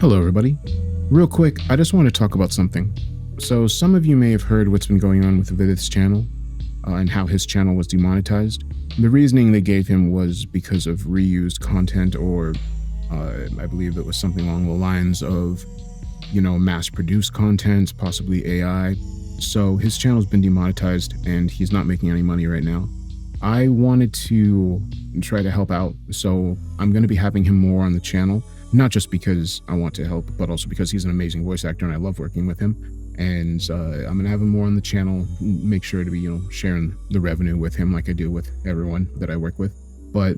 Hello, everybody. Real quick, I just want to talk about something. So, some of you may have heard what's been going on with Vidith's channel and how his channel was demonetized. The reasoning they gave him was because of reused content, or I believe it was something along the lines of, mass-produced content, possibly AI. So, his channel's been demonetized and he's not making any money right now. I wanted to try to help out, so I'm going to be having him more on the channel. Not just because I want to help, but also because he's an amazing voice actor and I love working with him. And I'm going to have him more on the channel, make sure to be, sharing the revenue with him like I do with everyone that I work with. But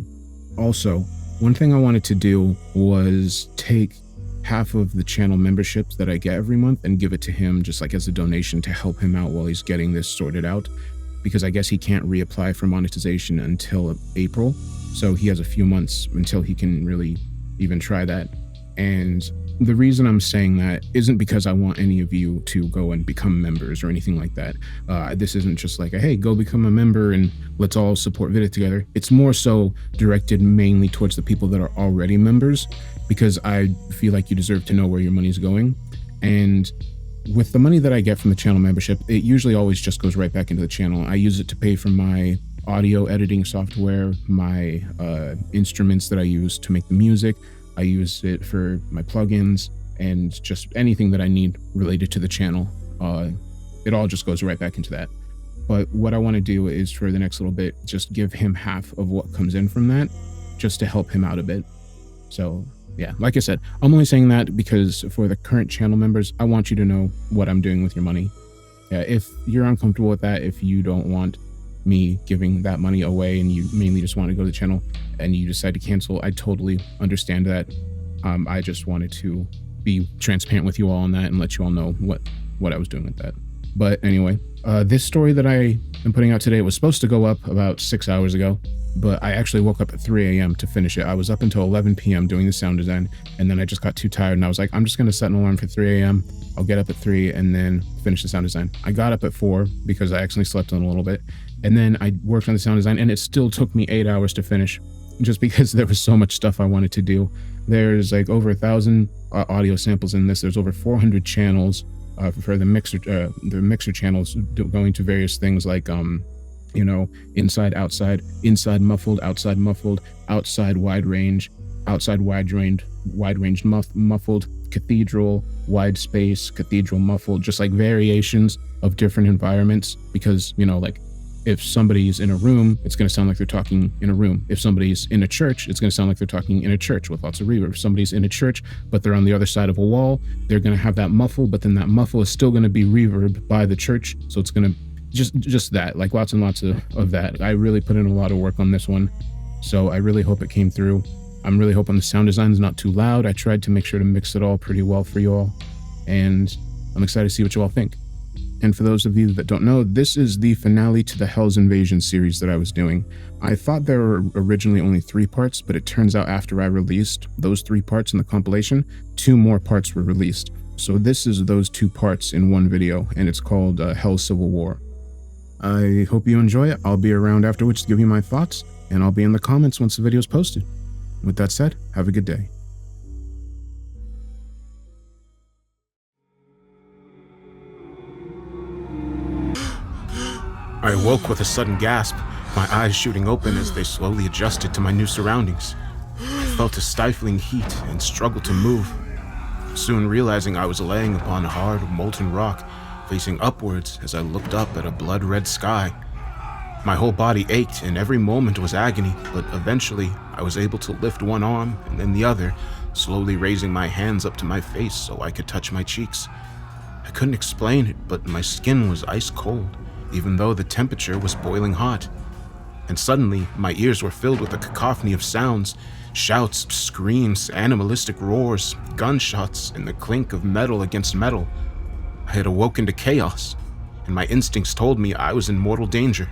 also, one thing I wanted to do was take half of the channel memberships that I get every month and give it to him just like as a donation to help him out while he's getting this sorted out. Because I guess he can't reapply for monetization until April. So he has a few months until he can really even try that. And the reason I'm saying that isn't because I want any of you to go and become members or anything like that. This isn't just like, hey, go become a member and let's all support Vidith together. It's more so directed mainly towards the people that are already members, because I feel like you deserve to know where your money's going. And with the money that I get from the channel membership, it usually always just goes right back into the channel. I use it to pay for my audio editing software, my instruments that I use to make the music. I use it for my plugins and just anything that I need related to the channel. It all just goes right back into that. But what I want to do is for the next little bit, just give him half of what comes in from that, just to help him out a bit. So yeah, like I said, I'm only saying that because for the current channel members, I want you to know what I'm doing with your money. Yeah, if you're uncomfortable with that, if you don't want me giving that money away and you mainly just want to go to the channel and you decide to cancel, I totally understand that. I just wanted to be transparent with you all on that and let you all know what I was doing with that. But anyway, this story that I am putting out today was supposed to go up about 6 hours ago, but I actually woke up at 3 a.m. to finish it. I was up until 11 p.m. doing the sound design, and then I just got too tired and I was like, I'm just going to set an alarm for 3 a.m. I'll get up at 3 and then finish the sound design. I got up at 4 because I accidentally slept on a little bit, and then I worked on the sound design and it still took me 8 hours to finish just because there was so much stuff I wanted to do. There's like over 1,000 audio samples in this. There's over 400 channels for the mixer channels going to various things like inside, outside, inside muffled, outside wide range, outside wide range muffled, cathedral, wide space, cathedral muffled, just like variations of different environments. Because like if somebody's in a room, it's going to sound like they're talking in a room. If somebody's in a church, it's going to sound like they're talking in a church with lots of reverb. If somebody's in a church, but they're on the other side of a wall, they're going to have that muffle, but then that muffle is still going to be reverbed by the church. So it's going to just that, like lots and lots of that. I really put in a lot of work on this one. So I really hope it came through. I'm really hoping the sound design is not too loud. I tried to make sure to mix it all pretty well for you all. And I'm excited to see what you all think. And for those of you that don't know, this is the finale to the Hell's Invasion series that I was doing. I thought there were originally only 3 parts, but it turns out after I released those 3 parts in the compilation, 2 more parts were released. So this is those 2 parts in one video, and it's called Hell's Civil War. I hope you enjoy it. I'll be around afterwards to give you my thoughts, and I'll be in the comments once the video is posted. With that said, have a good day. I awoke with a sudden gasp, my eyes shooting open as they slowly adjusted to my new surroundings. I felt a stifling heat and struggled to move, soon realizing I was laying upon hard, molten rock, facing upwards as I looked up at a blood-red sky. My whole body ached and every moment was agony, but eventually I was able to lift one arm and then the other, slowly raising my hands up to my face so I could touch my cheeks. I couldn't explain it, but my skin was ice cold, even though the temperature was boiling hot. And suddenly, my ears were filled with a cacophony of sounds, shouts, screams, animalistic roars, gunshots, and the clink of metal against metal. I had awoken to chaos, and my instincts told me I was in mortal danger.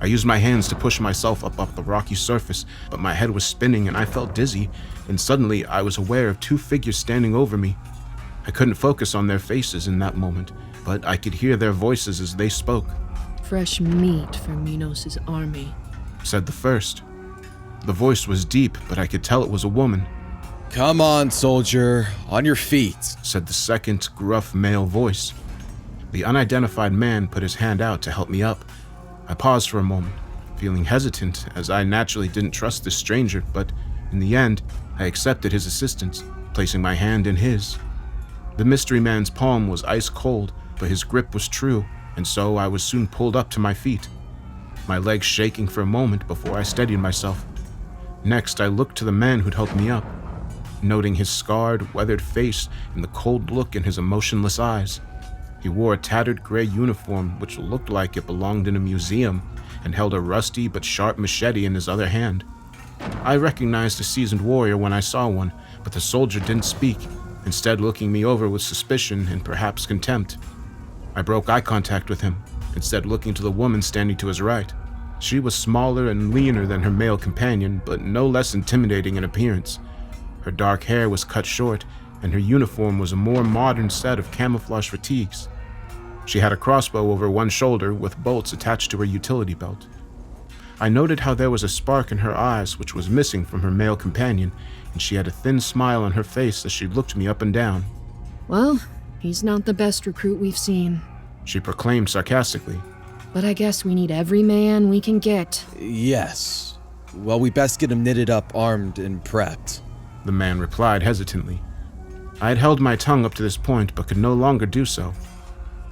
I used my hands to push myself up off the rocky surface, but my head was spinning and I felt dizzy, and suddenly I was aware of 2 figures standing over me. I couldn't focus on their faces in that moment, but I could hear their voices as they spoke. "Fresh meat for Minos' army," said the first. The voice was deep, but I could tell it was a woman. "Come on, soldier, on your feet," said the second gruff male voice. The unidentified man put his hand out to help me up. I paused for a moment, feeling hesitant as I naturally didn't trust this stranger, but in the end, I accepted his assistance, placing my hand in his. The mystery man's palm was ice cold, but his grip was true, and so I was soon pulled up to my feet, my legs shaking for a moment before I steadied myself. Next, I looked to the man who'd helped me up, noting his scarred, weathered face and the cold look in his emotionless eyes. He wore a tattered gray uniform which looked like it belonged in a museum and held a rusty but sharp machete in his other hand. I recognized a seasoned warrior when I saw one, but the soldier didn't speak, instead looking me over with suspicion and perhaps contempt. I broke eye contact with him, instead looking to the woman standing to his right. She was smaller and leaner than her male companion, but no less intimidating in appearance. Her dark hair was cut short, and her uniform was a more modern set of camouflage fatigues. She had a crossbow over one shoulder with bolts attached to her utility belt. I noted how there was a spark in her eyes which was missing from her male companion, and she had a thin smile on her face as she looked me up and down. Well, he's not the best recruit we've seen, she proclaimed sarcastically. but I guess we need every man we can get. "Yes. Well, we best get him knitted up, armed, and prepped," the man replied hesitantly. I had held my tongue up to this point, but could no longer do so.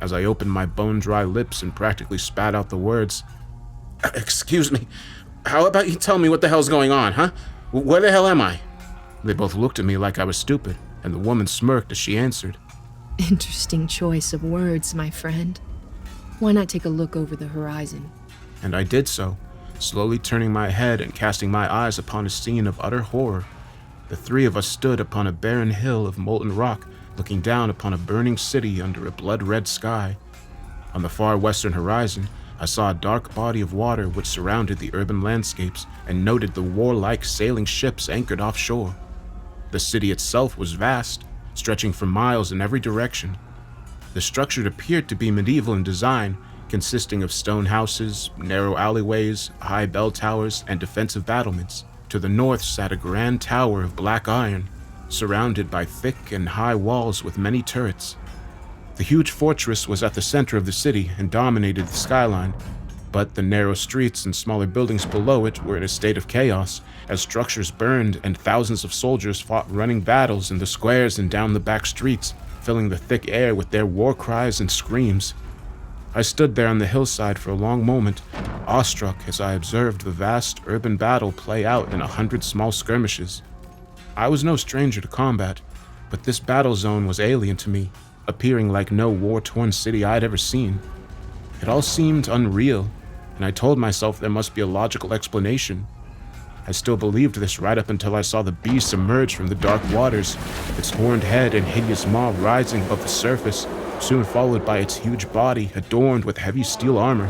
As I opened my bone-dry lips and practically spat out the words, "Excuse me, how about you tell me what the hell's going on, huh? Where the hell am I?" They both looked at me like I was stupid, and the woman smirked as she answered. Interesting choice of words, my friend. Why not take a look over the horizon? And I did so, slowly turning my head and casting my eyes upon a scene of utter horror. The three of us stood upon a barren hill of molten rock, looking down upon a burning city under a blood-red sky. On the far western horizon, I saw a dark body of water which surrounded the urban landscapes and noted the warlike sailing ships anchored offshore. The city itself was vast, stretching for miles in every direction. The structure appeared to be medieval in design, consisting of stone houses, narrow alleyways, high bell towers, and defensive battlements. To the north sat a grand tower of black iron, surrounded by thick and high walls with many turrets. The huge fortress was at the center of the city and dominated the skyline, but the narrow streets and smaller buildings below it were in a state of chaos, as structures burned and thousands of soldiers fought running battles in the squares and down the back streets, filling the thick air with their war cries and screams. I stood there on the hillside for a long moment, awestruck as I observed the vast urban battle play out in 100 small skirmishes. I was no stranger to combat, but this battle zone was alien to me, appearing like no war-torn city I'd ever seen. It all seemed unreal, and I told myself there must be a logical explanation. I still believed this right up until I saw the beast emerge from the dark waters, its horned head and hideous maw rising above the surface, soon followed by its huge body adorned with heavy steel armor.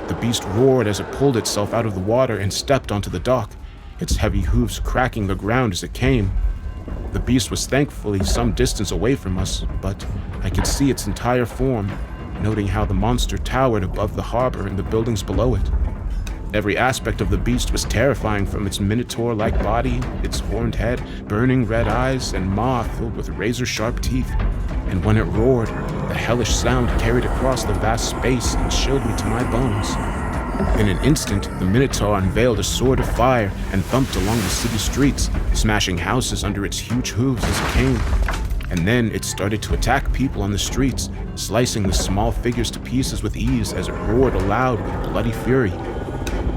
The beast roared as it pulled itself out of the water and stepped onto the dock, its heavy hooves cracking the ground as it came. The beast was thankfully some distance away from us, but I could see its entire form, noting how the monster towered above the harbor and the buildings below it. Every aspect of the beast was terrifying, from its minotaur-like body, its horned head, burning red eyes, and maw filled with razor-sharp teeth. And when it roared, the hellish sound carried across the vast space and chilled me to my bones. In an instant, the Minotaur unveiled a sword of fire and thumped along the city streets, smashing houses under its huge hooves as it came. And then it started to attack people on the streets, slicing the small figures to pieces with ease as it roared aloud with bloody fury.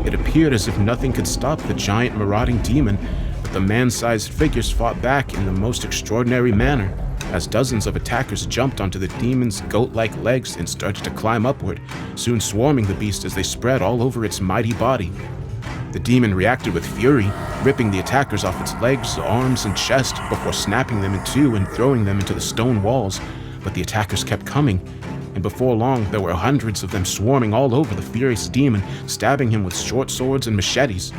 It appeared as if nothing could stop the giant marauding demon, but the man-sized figures fought back in the most extraordinary manner, as dozens of attackers jumped onto the demon's goat-like legs and started to climb upward, soon swarming the beast as they spread all over its mighty body. The demon reacted with fury, ripping the attackers off its legs, arms, and chest before snapping them in two and throwing them into the stone walls, but the attackers kept coming, and before long there were hundreds of them swarming all over the furious demon, stabbing him with short swords and machetes.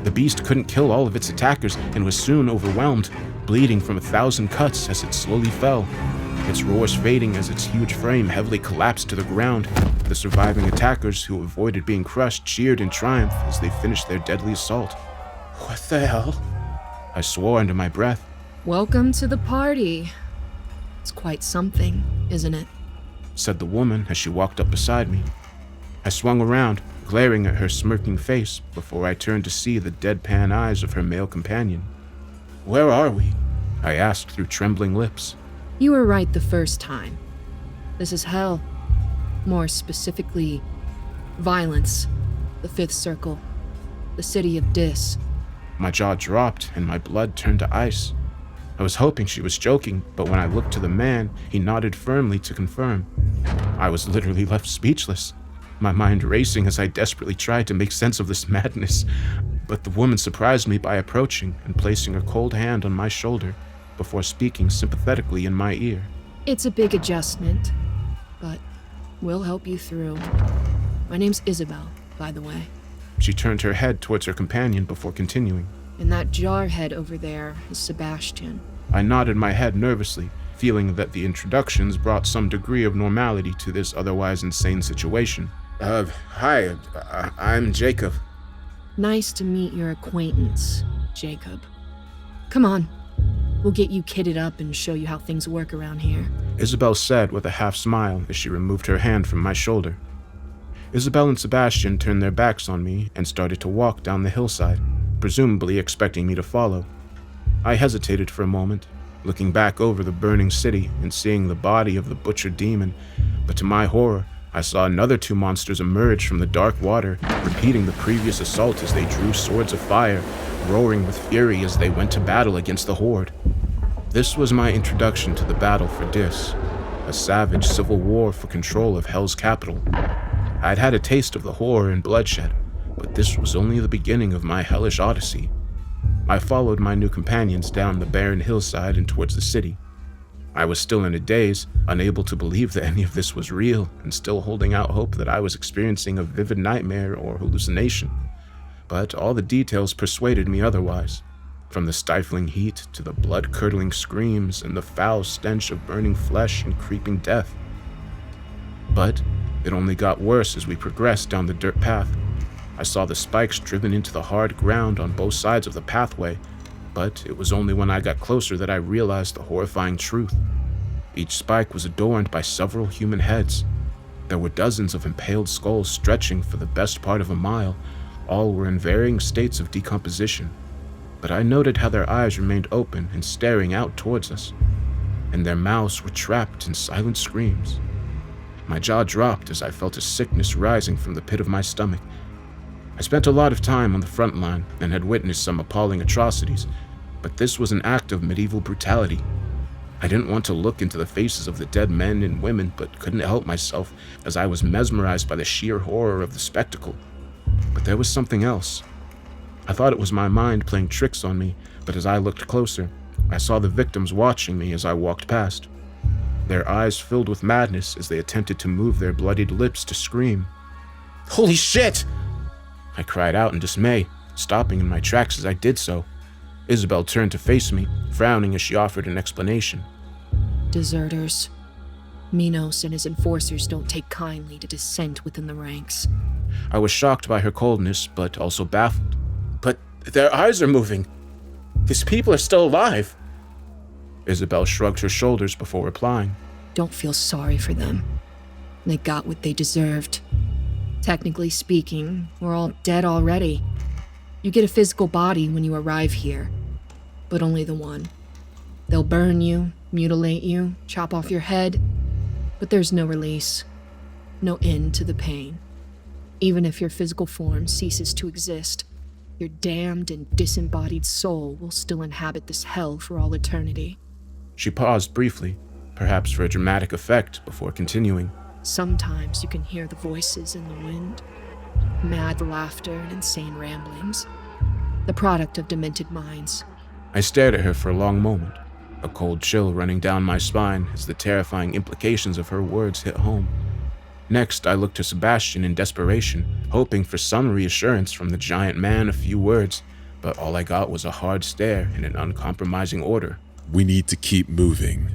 The beast couldn't kill all of its attackers and was soon overwhelmed, bleeding from 1,000 cuts as it slowly fell, its roars fading as its huge frame heavily collapsed to the ground. The surviving attackers, who avoided being crushed, cheered in triumph as they finished their deadly assault. "What the hell?" I swore under my breath. Welcome to the party. It's quite something, isn't it? Said the woman as she walked up beside me. I swung around, glaring at her smirking face before I turned to see the deadpan eyes of her male companion. "Where are we?" I asked through trembling lips. You were right the first time. This is hell. More specifically, violence. The fifth circle. The city of Dis. My jaw dropped and my blood turned to ice. I was hoping she was joking, but when I looked to the man, he nodded firmly to confirm. I was literally left speechless, my mind racing as I desperately tried to make sense of this madness. But the woman surprised me by approaching and placing a cold hand on my shoulder before speaking sympathetically in my ear. It's a big adjustment, but we'll help you through. My name's Isabel, by the way. She turned her head towards her companion before continuing. And that jarhead over there is Sebastian. I nodded my head nervously, feeling that the introductions brought some degree of normality to this otherwise insane situation. Hi, I'm Jacob. Nice to meet your acquaintance, Jacob. Come on, we'll get you kitted up and show you how things work around here. Isabel said with a half smile as she removed her hand from my shoulder. Isabel and Sebastian turned their backs on me and started to walk down the hillside, presumably expecting me to follow. I hesitated for a moment, looking back over the burning city and seeing the body of the butchered demon, but to my horror, I saw another two monsters emerge from the dark water, repeating the previous assault as they drew swords of fire, roaring with fury as they went to battle against the horde. This was my introduction to the battle for Dis, a savage civil war for control of Hell's capital. I'd had a taste of the horror and bloodshed, but this was only the beginning of my hellish odyssey. I followed my new companions down the barren hillside and towards the city. I was still in a daze, unable to believe that any of this was real, and still holding out hope that I was experiencing a vivid nightmare or hallucination. But all the details persuaded me otherwise, from the stifling heat to the blood-curdling screams and the foul stench of burning flesh and creeping death. But it only got worse as we progressed down the dirt path. I saw the spikes driven into the hard ground on both sides of the pathway, but it was only when I got closer that I realized the horrifying truth. Each spike was adorned by several human heads. There were dozens of impaled skulls stretching for the best part of a mile. All were in varying states of decomposition, but I noted how their eyes remained open and staring out towards us, and their mouths were trapped in silent screams. My jaw dropped as I felt a sickness rising from the pit of my stomach. I spent a lot of time on the front line and had witnessed some appalling atrocities, but this was an act of medieval brutality. I didn't want to look into the faces of the dead men and women, but couldn't help myself as I was mesmerized by the sheer horror of the spectacle. But there was something else. I thought it was my mind playing tricks on me, but as I looked closer, I saw the victims watching me as I walked past. Their eyes filled with madness as they attempted to move their bloodied lips to scream. "Holy shit!" I cried out in dismay, stopping in my tracks as I did so. Isabel turned to face me, frowning as she offered an explanation. Deserters. Minos and his enforcers don't take kindly to dissent within the ranks. I was shocked by her coldness, but also baffled. "But their eyes are moving. These people are still alive." Isabel shrugged her shoulders before replying. Don't feel sorry for them. They got what they deserved. Technically speaking, we're all dead already. You get a physical body when you arrive here, but only the one. They'll burn you, mutilate you, chop off your head, but there's no release, no end to the pain. Even if your physical form ceases to exist, your damned and disembodied soul will still inhabit this hell for all eternity. She paused briefly, perhaps for a dramatic effect, before continuing. Sometimes you can hear the voices in the wind, mad laughter and insane ramblings, the product of demented minds. I stared at her for a long moment, a cold chill running down my spine as the terrifying implications of her words hit home. Next, I looked to Sebastian in desperation, hoping for some reassurance from the giant man, a few words, but all I got was a hard stare and an uncompromising order. "We need to keep moving."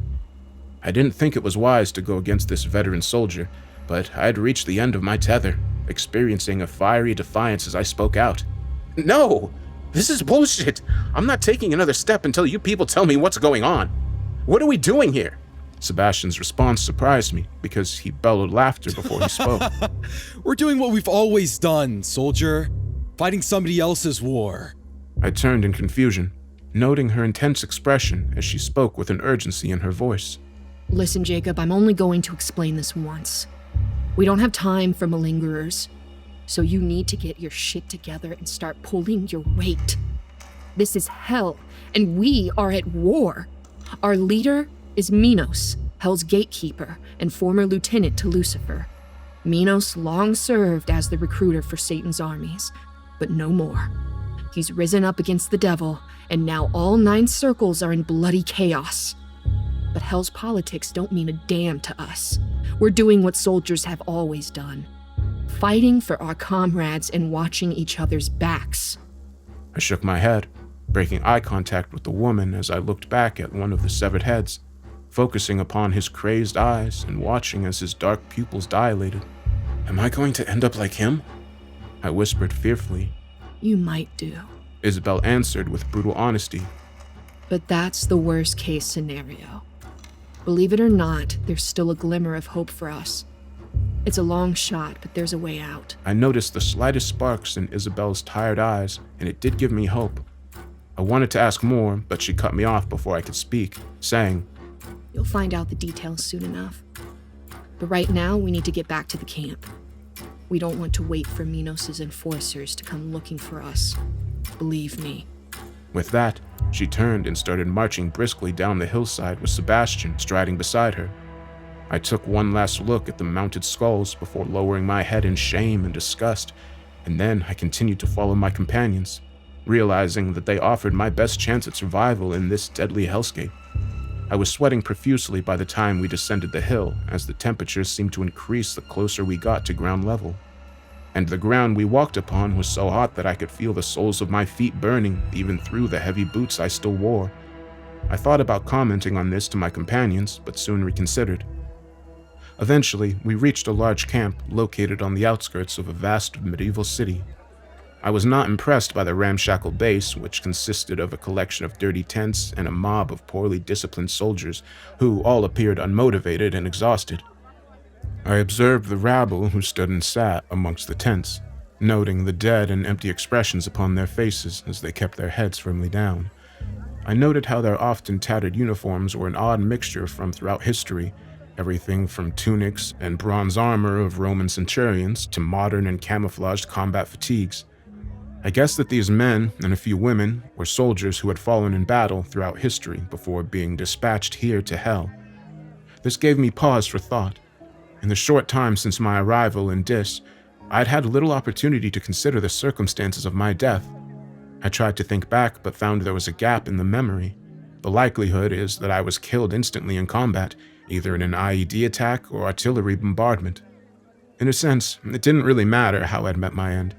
I didn't think it was wise to go against this veteran soldier, but I had reached the end of my tether, experiencing a fiery defiance as I spoke out. "No! This is bullshit. I'm not taking another step until you people tell me what's going on. What are we doing here? Sebastian's response surprised me because he bellowed laughter before he spoke. We're doing what we've always done, soldier. Fighting somebody else's war. I turned in confusion, noting her intense expression as she spoke with an urgency in her voice. Listen, Jacob, I'm only going to explain this once. We don't have time for malingerers, so you need to get your shit together and start pulling your weight. This is hell, and we are at war. Our leader is Minos, Hell's gatekeeper and former lieutenant to Lucifer. Minos long served as the recruiter for Satan's armies, but no more. He's risen up against the devil, and now all 9 circles are in bloody chaos. But Hell's politics don't mean a damn to us. We're doing what soldiers have always done. Fighting for our comrades and watching each other's backs. I shook my head, breaking eye contact with the woman as I looked back at one of the severed heads, focusing upon his crazed eyes and watching as his dark pupils dilated. Am I going to end up like him? I whispered fearfully. You might do. Isabel answered with brutal honesty. But that's the worst case scenario. Believe it or not, there's still a glimmer of hope for us. It's a long shot, but there's a way out. I noticed the slightest sparks in Isabel's tired eyes, and it did give me hope. I wanted to ask more, but she cut me off before I could speak, saying, You'll find out the details soon enough. But right now, we need to get back to the camp. We don't want to wait for Minos' enforcers to come looking for us. Believe me. With that, she turned and started marching briskly down the hillside with Sebastian striding beside her. I took one last look at the mounted skulls before lowering my head in shame and disgust, and then I continued to follow my companions, realizing that they offered my best chance at survival in this deadly hellscape. I was sweating profusely by the time we descended the hill, as the temperature seemed to increase the closer we got to ground level. And the ground we walked upon was so hot that I could feel the soles of my feet burning even through the heavy boots I still wore. I thought about commenting on this to my companions, but soon reconsidered. Eventually, we reached a large camp located on the outskirts of a vast medieval city. I was not impressed by the ramshackle base, which consisted of a collection of dirty tents and a mob of poorly disciplined soldiers who all appeared unmotivated and exhausted. I observed the rabble who stood and sat amongst the tents, noting the dead and empty expressions upon their faces as they kept their heads firmly down. I noted how their often tattered uniforms were an odd mixture from throughout history, everything from tunics and bronze armor of Roman centurions to modern and camouflaged combat fatigues. I guessed that these men, and a few women, were soldiers who had fallen in battle throughout history before being dispatched here to hell. This gave me pause for thought. In the short time since my arrival in Dis, I had had little opportunity to consider the circumstances of my death. I tried to think back, but found there was a gap in the memory. The likelihood is that I was killed instantly in combat, either in an IED attack or artillery bombardment. In a sense, it didn't really matter how I'd met my end.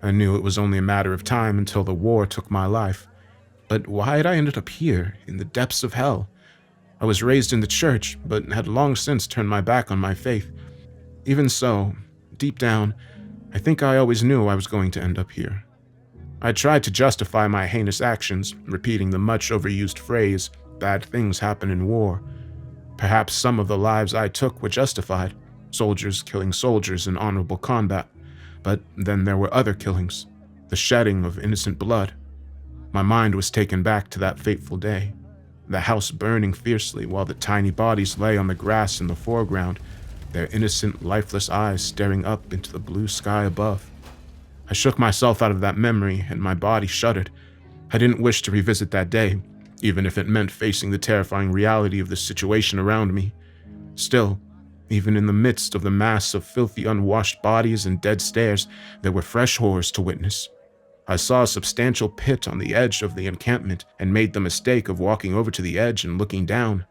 I knew it was only a matter of time until the war took my life. But why had I ended up here, in the depths of hell? I was raised in the church, but had long since turned my back on my faith. Even so, deep down, I think I always knew I was going to end up here. I tried to justify my heinous actions, repeating the much overused phrase, "bad things happen in war." Perhaps some of the lives I took were justified, soldiers killing soldiers in honorable combat. But then there were other killings, the shedding of innocent blood. My mind was taken back to that fateful day, the house burning fiercely while the tiny bodies lay on the grass in the foreground, their innocent, lifeless eyes staring up into the blue sky above. I shook myself out of that memory, and my body shuddered. I didn't wish to revisit that day, even if it meant facing the terrifying reality of the situation around me. Still, even in the midst of the mass of filthy, unwashed bodies and dead stares, there were fresh horrors to witness. I saw a substantial pit on the edge of the encampment and made the mistake of walking over to the edge and looking down.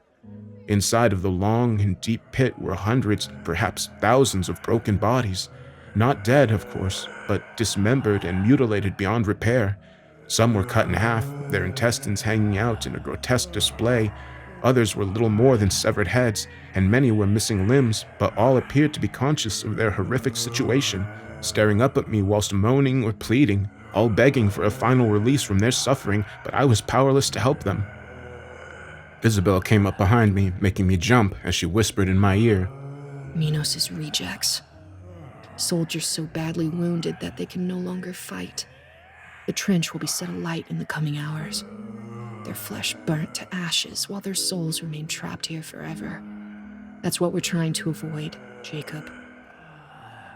Inside of the long and deep pit were hundreds, perhaps thousands of broken bodies. Not dead, of course, but dismembered and mutilated beyond repair. Some were cut in half, their intestines hanging out in a grotesque display. Others were little more than severed heads, and many were missing limbs, but all appeared to be conscious of their horrific situation, staring up at me whilst moaning or pleading, all begging for a final release from their suffering, but I was powerless to help them. Isabel came up behind me, making me jump as she whispered in my ear. Minos' rejects. Soldiers so badly wounded that they can no longer fight. The trench will be set alight in the coming hours. Their flesh burnt to ashes while their souls remain trapped here forever. That's what we're trying to avoid, Jacob.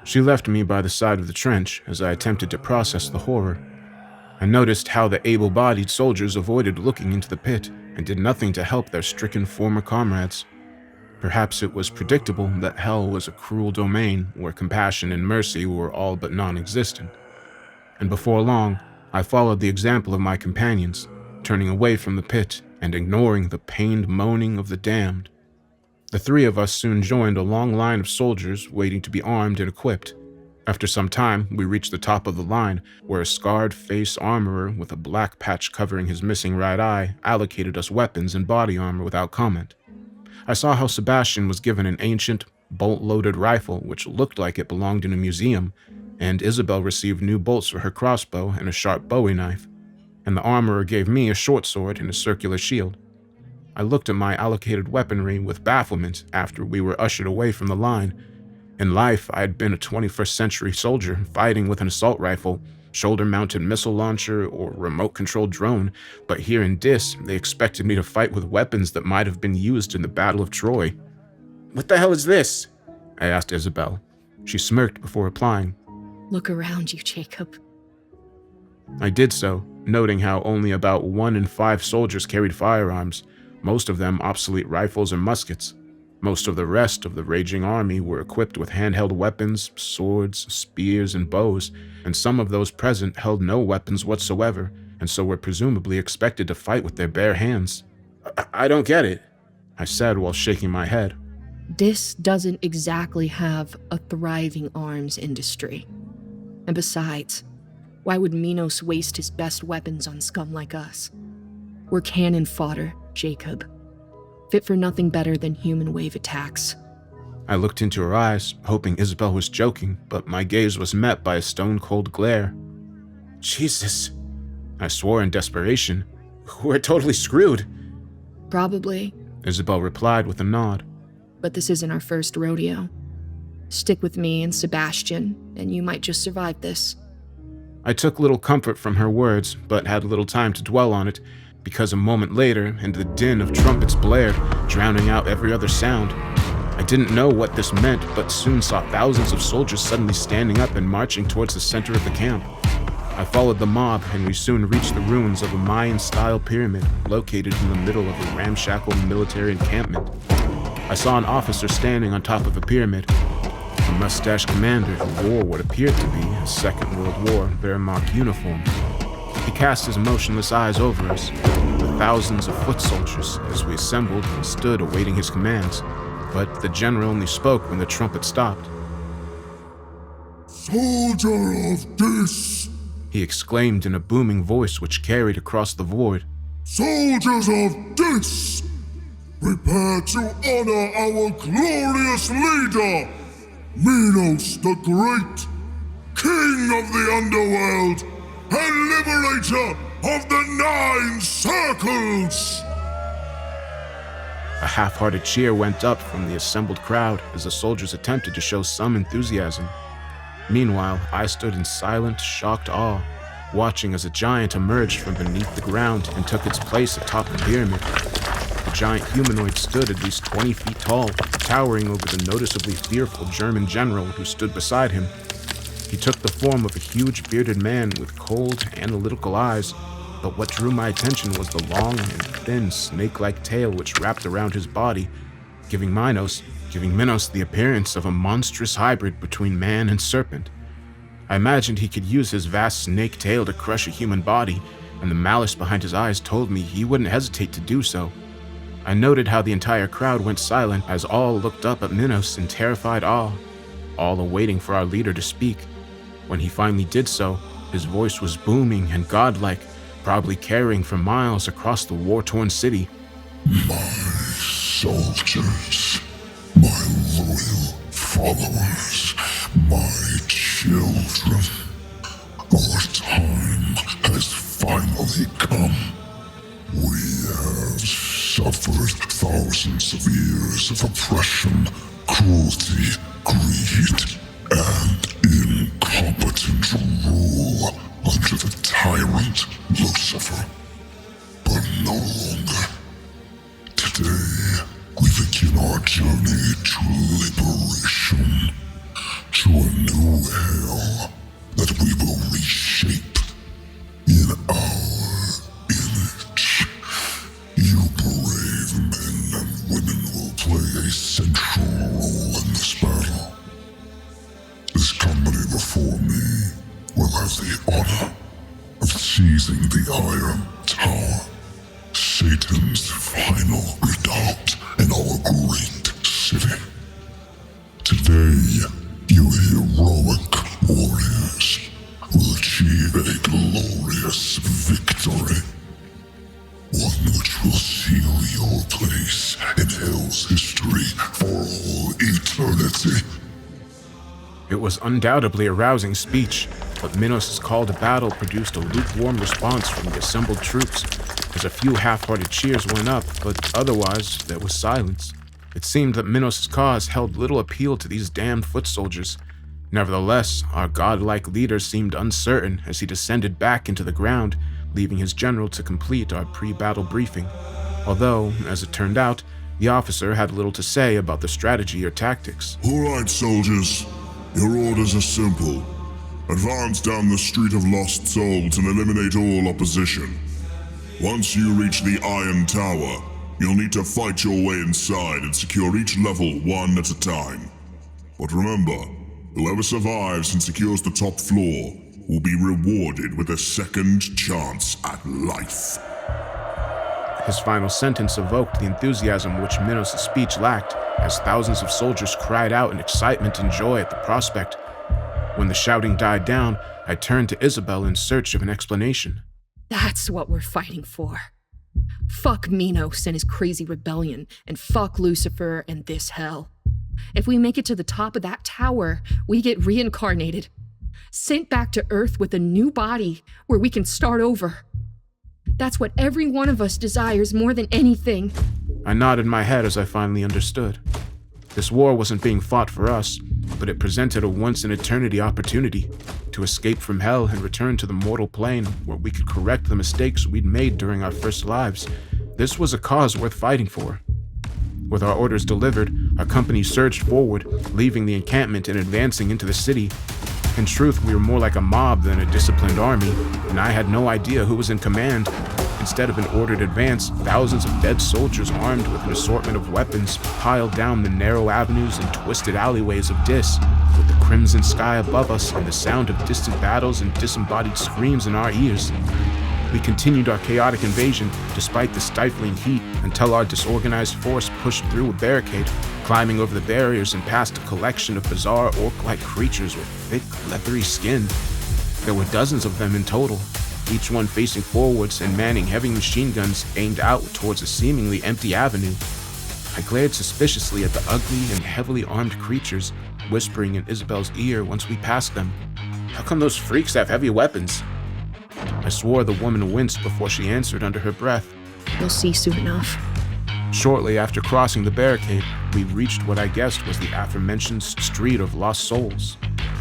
She left me by the side of the trench as I attempted to process the horror. I noticed how the able-bodied soldiers avoided looking into the pit and did nothing to help their stricken former comrades. Perhaps it was predictable that hell was a cruel domain where compassion and mercy were all but non-existent. And before long, I followed the example of my companions, turning away from the pit and ignoring the pained moaning of the damned. The three of us soon joined a long line of soldiers waiting to be armed and equipped. After some time, we reached the top of the line, where a scarred-faced armorer with a black patch covering his missing right eye allocated us weapons and body armor without comment. I saw how Sebastian was given an ancient, bolt-loaded rifle which looked like it belonged in a museum, and Isabel received new bolts for her crossbow and a sharp bowie knife, and the armorer gave me a short sword and a circular shield. I looked at my allocated weaponry with bafflement after we were ushered away from the line. In life, I had been a 21st century soldier fighting with an assault rifle, shoulder-mounted missile launcher, or remote-controlled drone, but here in Dis, they expected me to fight with weapons that might have been used in the Battle of Troy. "What the hell is this?" I asked Isabel. She smirked before replying. Look around you, Jacob. I did so, noting how only about 1 in 5 soldiers carried firearms, most of them obsolete rifles and muskets. Most of the rest of the raging army were equipped with handheld weapons, swords, spears, and bows, and some of those present held no weapons whatsoever, and so were presumably expected to fight with their bare hands. I don't get it," I said while shaking my head. Dis doesn't exactly have a thriving arms industry. And besides, why would Minos waste his best weapons on scum like us? We're cannon fodder, Jacob. Fit for nothing better than human wave attacks. I looked into her eyes, hoping Isabel was joking, but my gaze was met by a stone-cold glare. "Jesus," I swore in desperation. "We're totally screwed." Probably, Isabel replied with a nod. but this isn't our first rodeo. Stick with me and Sebastian, and you might just survive this. I took little comfort from her words, but had little time to dwell on it, because a moment later, and the din of trumpets blared, drowning out every other sound. I didn't know what this meant, but soon saw thousands of soldiers suddenly standing up and marching towards the center of the camp. I followed the mob, and we soon reached the ruins of a Mayan-style pyramid located in the middle of a ramshackle military encampment. I saw an officer standing on top of the pyramid, a mustached commander who wore what appeared to be a Second World War Wehrmacht uniform. He cast his motionless eyes over us, the thousands of foot soldiers, as we assembled and stood awaiting his commands, but the general only spoke when the trumpet stopped. "Soldier of Dis!" he exclaimed in a booming voice which carried across the void. "Soldiers of Dis! Prepare to honor our glorious leader, Minos the Great, King of the Underworld, and Liberator of the 9 Circles!" A half-hearted cheer went up from the assembled crowd as the soldiers attempted to show some enthusiasm. Meanwhile, I stood in silent, shocked awe, watching as a giant emerged from beneath the ground and took its place atop the pyramid. The giant humanoid stood at least 20 feet tall, towering over the noticeably fearful German general who stood beside him. He took the form of a huge bearded man with cold, analytical eyes, but what drew my attention was the long and thin snake-like tail which wrapped around his body, giving Minos the appearance of a monstrous hybrid between man and serpent. I imagined he could use his vast snake tail to crush a human body, and the malice behind his eyes told me he wouldn't hesitate to do so. I noted how the entire crowd went silent as all looked up at Minos in terrified awe, all awaiting for our leader to speak. When he finally did so, his voice was booming and godlike, probably carrying for miles across the war-torn city. "My soldiers, my loyal followers, my children, Our time has finally come. We have suffered thousands of years of oppression, cruelty, greed, and incompetent rule under the tyrant Lucifer. But no longer. Today, we begin our journey to liberation, to a new hell that we will reshape in our image. You brave men and women will play a central role in this battle. This company before me will have the honor of seizing the Iron Tower, Satan's final redoubt in our great city. Today, you heroic warriors will achieve a glorious victory. One which will seal your place in Hell's history for all eternity. It was undoubtedly a rousing speech, but Minos' call to battle produced a lukewarm response from the assembled troops, as a few half-hearted cheers went up, but otherwise there was silence. It seemed that Minos' cause held little appeal to these damned foot soldiers. Nevertheless, our godlike leader seemed uncertain as he descended back into the ground, leaving his general to complete our pre-battle briefing. Although, as it turned out, the officer had little to say about the strategy or tactics. All right, soldiers. Your orders are simple. Advance down the Street of Lost Souls and eliminate all opposition. Once you reach the Iron Tower, you'll need to fight your way inside and secure each level one at a time. But remember, whoever survives and secures the top floor will be rewarded with a second chance at life. His final sentence evoked the enthusiasm which Minos' speech lacked, as thousands of soldiers cried out in excitement and joy at the prospect. When the shouting died down, I turned to Isabel in search of an explanation. That's what we're fighting for. Fuck Minos and his crazy rebellion, and fuck Lucifer and this hell. If we make it to the top of that tower, we get reincarnated, sent back to Earth with a new body where we can start over. That's what every one of us desires more than anything. I nodded my head as I finally understood. This war wasn't being fought for us, but it presented a once-in-eternity opportunity to escape from hell and return to the mortal plane where we could correct the mistakes we'd made during our first lives. This was a cause worth fighting for. With our orders delivered, our company surged forward, leaving the encampment and advancing into the city. In truth, we were more like a mob than a disciplined army, and I had no idea who was in command. Instead of an ordered advance, thousands of dead soldiers armed with an assortment of weapons piled down the narrow avenues and twisted alleyways of Dis, with the crimson sky above us and the sound of distant battles and disembodied screams in our ears. We continued our chaotic invasion despite the stifling heat until our disorganized force pushed through a barricade, climbing over the barriers and past a collection of bizarre orc-like creatures with thick, leathery skin. There were dozens of them in total, each one facing forwards and manning heavy machine guns aimed out towards a seemingly empty avenue. I glared suspiciously at the ugly and heavily armed creatures, whispering in Isabel's ear once we passed them. How come those freaks have heavy weapons? I swore the woman winced before she answered under her breath. You'll see soon enough. Shortly after crossing the barricade, we reached what I guessed was the aforementioned Street of Lost Souls,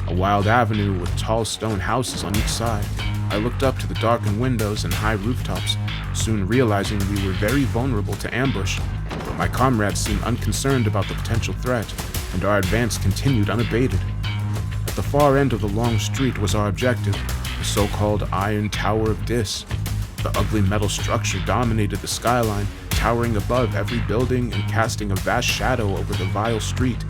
a wild avenue with tall stone houses on each side. I looked up to the darkened windows and high rooftops, soon realizing we were very vulnerable to ambush, but my comrades seemed unconcerned about the potential threat, and our advance continued unabated. At the far end of the long street was our objective, the so-called Iron Tower of Dis. The ugly metal structure dominated the skyline, towering above every building and casting a vast shadow over the vile street.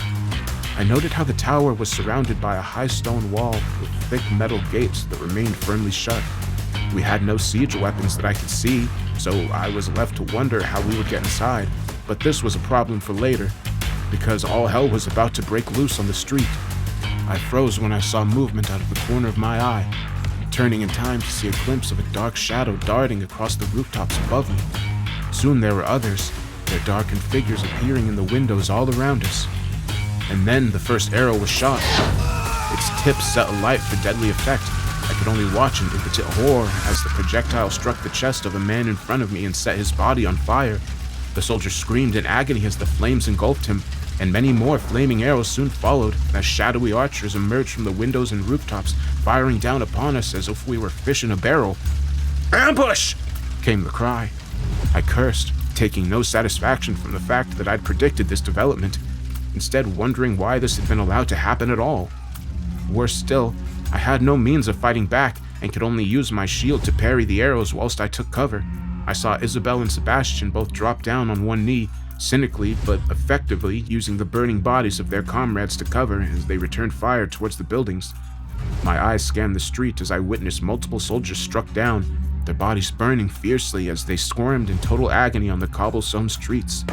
I noted how the tower was surrounded by a high stone wall with thick metal gates that remained firmly shut. We had no siege weapons that I could see, so I was left to wonder how we would get inside. But this was a problem for later, because all hell was about to break loose on the street. I froze when I saw movement out of the corner of my eye, turning in time to see a glimpse of a dark shadow darting across the rooftops above me. Soon there were others, their darkened figures appearing in the windows all around us. And then the first arrow was shot. Its tip set alight for deadly effect. I could only watch in impotent horror as the projectile struck the chest of a man in front of me and set his body on fire. The soldier screamed in agony as the flames engulfed him, and many more flaming arrows soon followed as shadowy archers emerged from the windows and rooftops, firing down upon us as if we were fish in a barrel. "Ambush!" came the cry. I cursed, taking no satisfaction from the fact that I'd predicted this development, instead wondering why this had been allowed to happen at all. Worse still, I had no means of fighting back and could only use my shield to parry the arrows whilst I took cover. I saw Isabel and Sebastian both drop down on one knee, cynically but effectively using the burning bodies of their comrades to cover as they returned fire towards the buildings. My eyes scanned the street as I witnessed multiple soldiers struck down, their bodies burning fiercely as they squirmed in total agony on the cobblestone streets.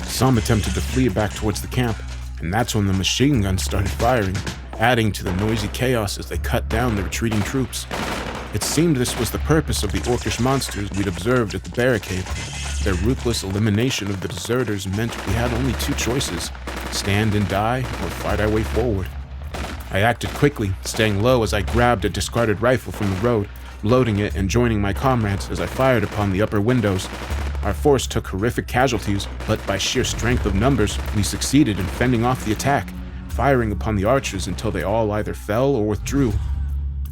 Some attempted to flee back towards the camp, and that's when the machine guns started firing, adding to the noisy chaos as they cut down the retreating troops. It seemed this was the purpose of the orcish monsters we'd observed at the barricade. Their ruthless elimination of the deserters meant we had only two choices: stand and die, or fight our way forward. I acted quickly, staying low as I grabbed a discarded rifle from the road, loading it and joining my comrades as I fired upon the upper windows. Our force took horrific casualties, but by sheer strength of numbers, we succeeded in fending off the attack, firing upon the archers until they all either fell or withdrew.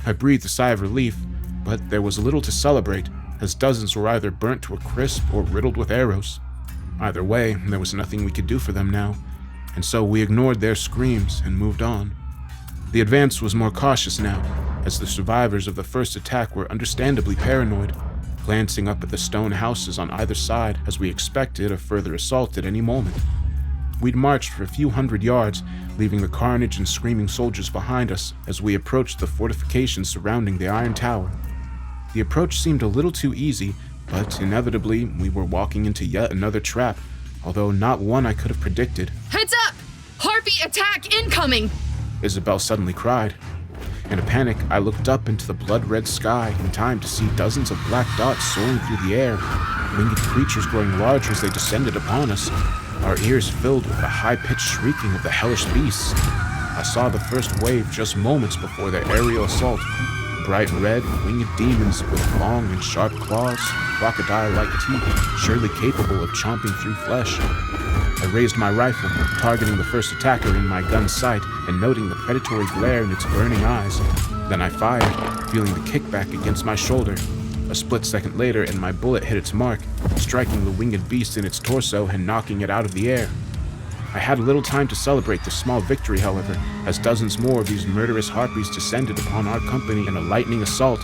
I breathed a sigh of relief, but there was little to celebrate, as dozens were either burnt to a crisp or riddled with arrows. Either way, there was nothing we could do for them now, and so we ignored their screams and moved on. The advance was more cautious now, as the survivors of the first attack were understandably paranoid, glancing up at the stone houses on either side as we expected a further assault at any moment. We'd marched for a few hundred yards, leaving the carnage and screaming soldiers behind us as we approached the fortifications surrounding the Iron Tower. The approach seemed a little too easy, but inevitably we were walking into yet another trap, although not one I could have predicted. Heads up! Harpy attack incoming! Isabel suddenly cried. In a panic, I looked up into the blood-red sky in time to see dozens of black dots soaring through the air, winged creatures growing larger as they descended upon us, our ears filled with the high-pitched shrieking of the hellish beasts. I saw the first wave just moments before their aerial assault. Bright red, winged demons with long and sharp claws, crocodile-like teeth, surely capable of chomping through flesh. I raised my rifle, targeting the first attacker in my gun's sight and noting the predatory glare in its burning eyes. Then I fired, feeling the kickback against my shoulder. A split second later, and my bullet hit its mark, striking the winged beast in its torso and knocking it out of the air. I had little time to celebrate this small victory, however, as dozens more of these murderous harpies descended upon our company in a lightning assault.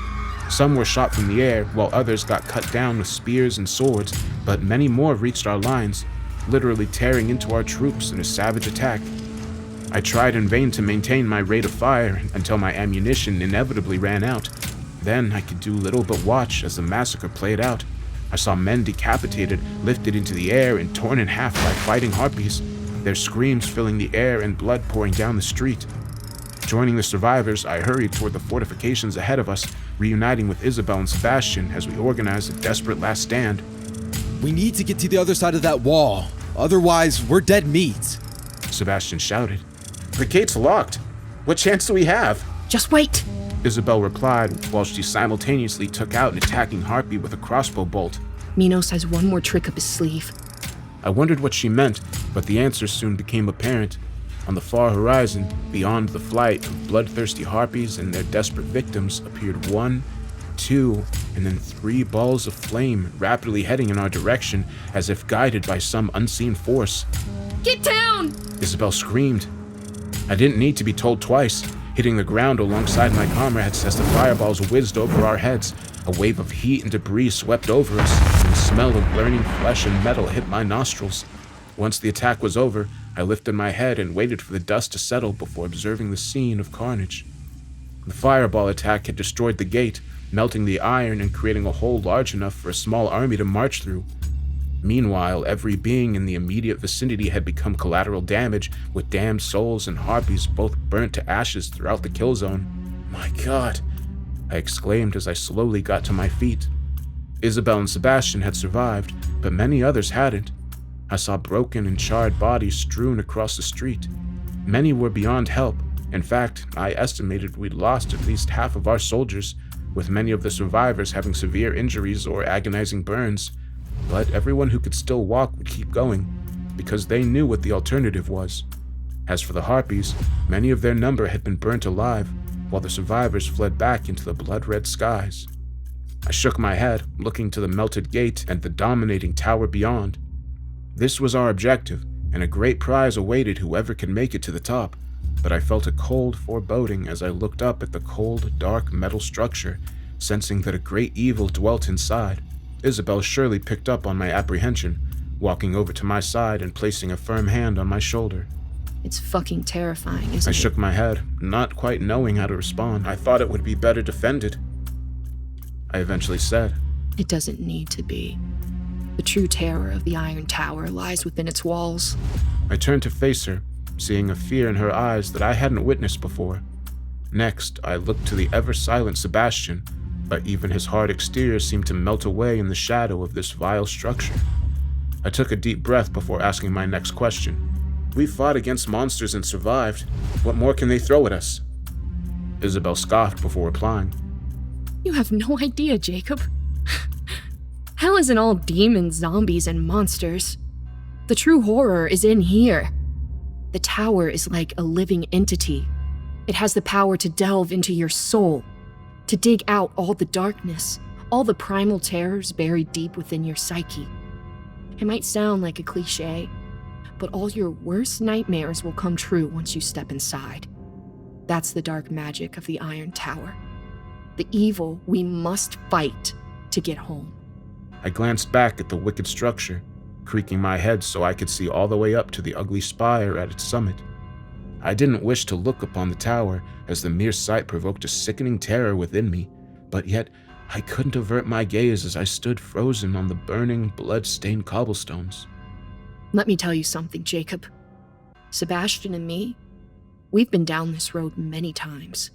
Some were shot from the air, while others got cut down with spears and swords, but many more reached our lines, literally tearing into our troops in a savage attack. I tried in vain to maintain my rate of fire until my ammunition inevitably ran out. Then I could do little but watch as the massacre played out. I saw men decapitated, lifted into the air, and torn in half by fighting harpies, their screams filling the air and blood pouring down the street. Joining the survivors, I hurried toward the fortifications ahead of us, reuniting with Isabel and Sebastian as we organized a desperate last stand. We need to get to the other side of that wall, otherwise we're dead meat. Sebastian shouted. "The gate's locked. What chance do we have?" Just wait! Isabel replied while she simultaneously took out an attacking harpy with a crossbow bolt. Minos has one more trick up his sleeve. I wondered what she meant, but the answer soon became apparent. On the far horizon, beyond the flight of bloodthirsty harpies and their desperate victims, appeared 1, 2, and then 3 balls of flame rapidly heading in our direction as if guided by some unseen force. Get down! Isabel screamed. I didn't need to be told twice, hitting the ground alongside my comrades as the fireballs whizzed over our heads. A wave of heat and debris swept over us, and the smell of burning flesh and metal hit my nostrils. Once the attack was over, I lifted my head and waited for the dust to settle before observing the scene of carnage. The fireball attack had destroyed the gate, melting the iron and creating a hole large enough for a small army to march through. Meanwhile, every being in the immediate vicinity had become collateral damage, with damned souls and harpies both burnt to ashes throughout the kill zone. "My God," I exclaimed as I slowly got to my feet. Isabel and Sebastian had survived, but many others hadn't. I saw broken and charred bodies strewn across the street. Many were beyond help, In fact, I estimated we'd lost at least half of our soldiers, with many of the survivors having severe injuries or agonizing burns. But everyone who could still walk would keep going, because they knew what the alternative was. As for the Harpies, many of their number had been burnt alive, while the survivors fled back into the blood-red skies. I shook my head, looking to the melted gate and the dominating tower beyond. This was our objective, and a great prize awaited whoever could make it to the top, but I felt a cold foreboding as I looked up at the cold, dark metal structure, sensing that a great evil dwelt inside. Isabel surely picked up on my apprehension, walking over to my side and placing a firm hand on my shoulder. It's fucking terrifying, isn't it? I shook my head, not quite knowing how to respond. I thought it would be better defended. I eventually said, It doesn't need to be. The true terror of the Iron Tower lies within its walls. I turned to face her, seeing a fear in her eyes that I hadn't witnessed before. Next, I looked to the ever-silent Sebastian, but even his hard exterior seemed to melt away in the shadow of this vile structure. I took a deep breath before asking my next question. We fought against monsters and survived. What more can they throw at us? Isabel scoffed before replying. You have no idea, Jacob. Hell isn't all demons, zombies, and monsters. The true horror is in here. The tower is like a living entity. It has the power to delve into your soul, to dig out all the darkness, all the primal terrors buried deep within your psyche. It might sound like a cliche, but all your worst nightmares will come true once you step inside. That's the dark magic of the Iron Tower. The evil we must fight to get home. I glanced back at the wicked structure, creaking my head so I could see all the way up to the ugly spire at its summit. I didn't wish to look upon the tower, as the mere sight provoked a sickening terror within me, but yet I couldn't avert my gaze as I stood frozen on the burning, blood-stained cobblestones. Let me tell you something, Jacob. Sebastian and me, we've been down this road many times.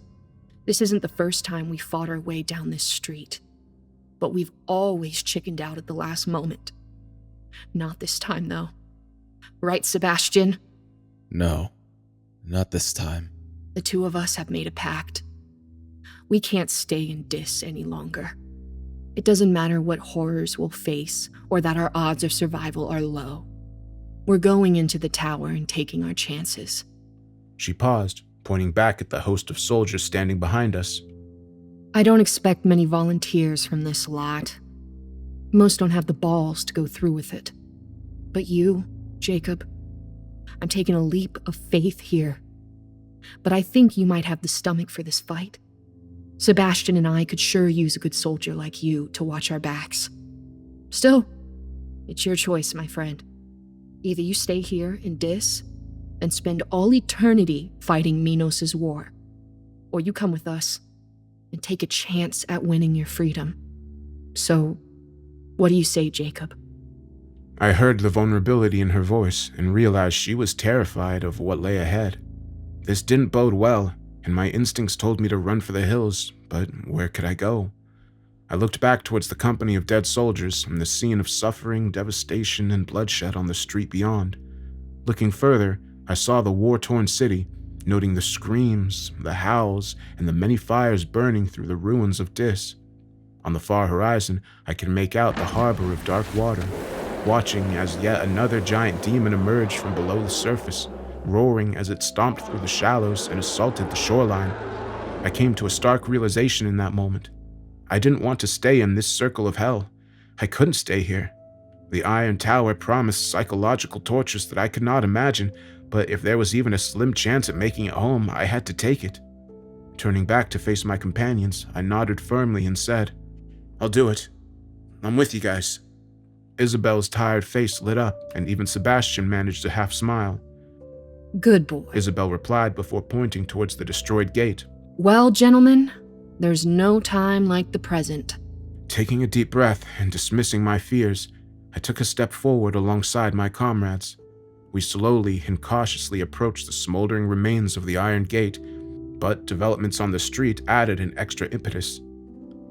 This isn't the first time we fought our way down this street, but we've always chickened out at the last moment. Not this time, though. Right, Sebastian? No, not this time. The two of us have made a pact. We can't stay in Dis any longer. It doesn't matter what horrors we'll face or that our odds of survival are low. We're going into the tower and taking our chances. She paused, pointing back at the host of soldiers standing behind us. I don't expect many volunteers from this lot. Most don't have the balls to go through with it. But you, Jacob, I'm taking a leap of faith here. But I think you might have the stomach for this fight. Sebastian and I could sure use a good soldier like you to watch our backs. Still, it's your choice, my friend. Either you stay here in Dis and spend all eternity fighting Minos' war, or you come with us and take a chance at winning your freedom. So, what do you say, Jacob? I heard the vulnerability in her voice and realized she was terrified of what lay ahead. This didn't bode well, and my instincts told me to run for the hills, but where could I go? I looked back towards the company of dead soldiers and the scene of suffering, devastation, and bloodshed on the street beyond. Looking further, I saw the war-torn city, noting the screams, the howls, and the many fires burning through the ruins of Dis. On the far horizon, I could make out the harbor of dark water, watching as yet another giant demon emerged from below the surface, roaring as it stomped through the shallows and assaulted the shoreline. I came to a stark realization in that moment. I didn't want to stay in this circle of hell. I couldn't stay here. The Iron Tower promised psychological tortures that I could not imagine, but if there was even a slim chance at making it home, I had to take it. Turning back to face my companions, I nodded firmly and said, I'll do it. I'm with you guys. Isabel's tired face lit up, and even Sebastian managed to half smile. Good boy. Isabel replied before pointing towards the destroyed gate. Well, gentlemen, there's no time like the present. Taking a deep breath and dismissing my fears, I took a step forward alongside my comrades. We slowly and cautiously approached the smoldering remains of the iron gate, but developments on the street added an extra impetus.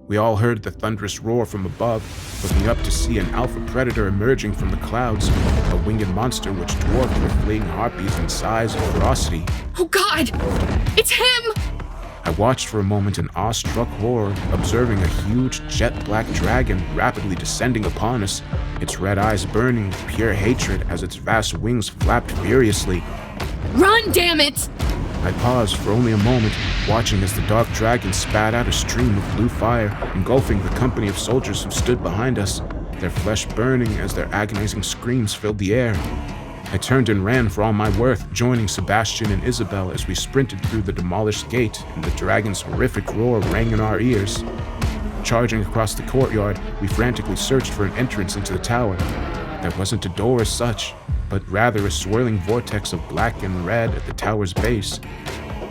We all heard the thunderous roar from above, looking up to see an alpha predator emerging from the clouds, a winged monster which dwarfed the fleeing harpies in size and ferocity. Oh God! It's him! I watched for a moment in awestruck horror, observing a huge jet-black dragon rapidly descending upon us, its red eyes burning with pure hatred as its vast wings flapped furiously. Run, damn it! I paused for only a moment, watching as the dark dragon spat out a stream of blue fire, engulfing the company of soldiers who stood behind us, their flesh burning as their agonizing screams filled the air. I turned and ran for all my worth, joining Sebastian and Isabel as we sprinted through the demolished gate, and the dragon's horrific roar rang in our ears. Charging across the courtyard, we frantically searched for an entrance into the tower. There wasn't a door as such, but rather a swirling vortex of black and red at the tower's base.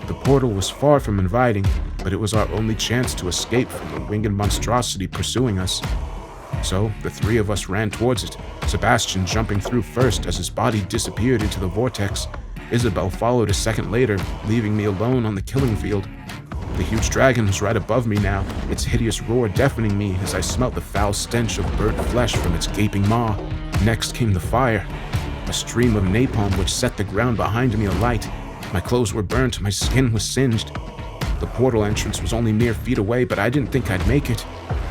The portal was far from inviting, but it was our only chance to escape from the winged monstrosity pursuing us. So, the three of us ran towards it, Sebastian jumping through first as his body disappeared into the vortex. Isabel followed a second later, leaving me alone on the killing field. The huge dragon was right above me now, its hideous roar deafening me as I smelt the foul stench of burnt flesh from its gaping maw. Next came the fire, a stream of napalm which set the ground behind me alight. My clothes were burnt, my skin was singed. The portal entrance was only mere feet away, but I didn't think I'd make it.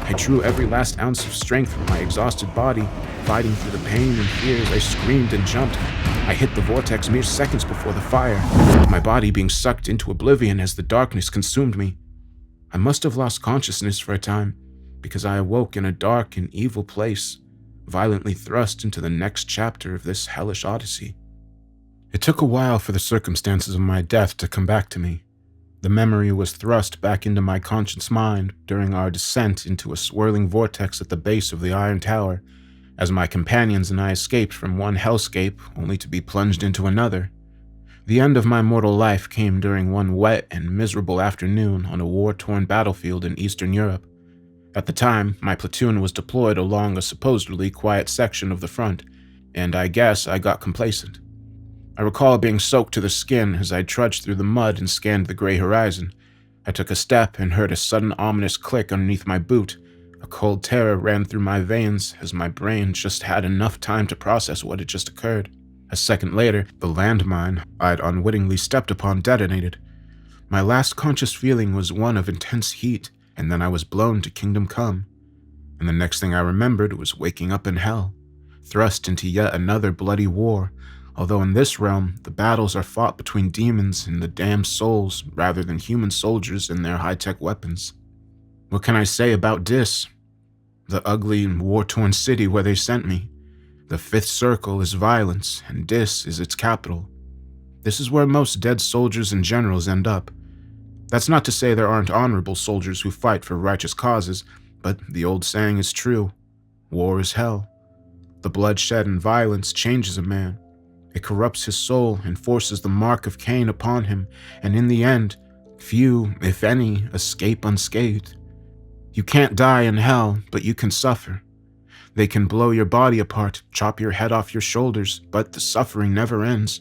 I drew every last ounce of strength from my exhausted body, fighting through the pain and fear as I screamed and jumped. I hit the vortex mere seconds before the fire, my body being sucked into oblivion as the darkness consumed me. I must have lost consciousness for a time, because I awoke in a dark and evil place, violently thrust into the next chapter of this hellish odyssey. It took a while for the circumstances of my death to come back to me. The memory was thrust back into my conscious mind during our descent into a swirling vortex at the base of the Iron Tower, as my companions and I escaped from one hellscape only to be plunged into another. The end of my mortal life came during one wet and miserable afternoon on a war-torn battlefield in Eastern Europe. At the time, my platoon was deployed along a supposedly quiet section of the front, and I guess I got complacent. I recall being soaked to the skin as I trudged through the mud and scanned the gray horizon. I took a step and heard a sudden ominous click underneath my boot. A cold terror ran through my veins as my brain just had enough time to process what had just occurred. A second later, the landmine I'd unwittingly stepped upon detonated. My last conscious feeling was one of intense heat, and then I was blown to Kingdom Come. And the next thing I remembered was waking up in hell, thrust into yet another bloody war, although in this realm, the battles are fought between demons and the damned souls rather than human soldiers and their high-tech weapons. What can I say about Dis? The ugly and war-torn city where they sent me. The fifth circle is violence, and Dis is its capital. This is where most dead soldiers and generals end up. That's not to say there aren't honorable soldiers who fight for righteous causes, but the old saying is true. War is hell. The bloodshed and violence changes a man. It corrupts his soul and forces the mark of Cain upon him, and in the end, few, if any, escape unscathed. You can't die in hell, but you can suffer. They can blow your body apart, chop your head off your shoulders, but the suffering never ends.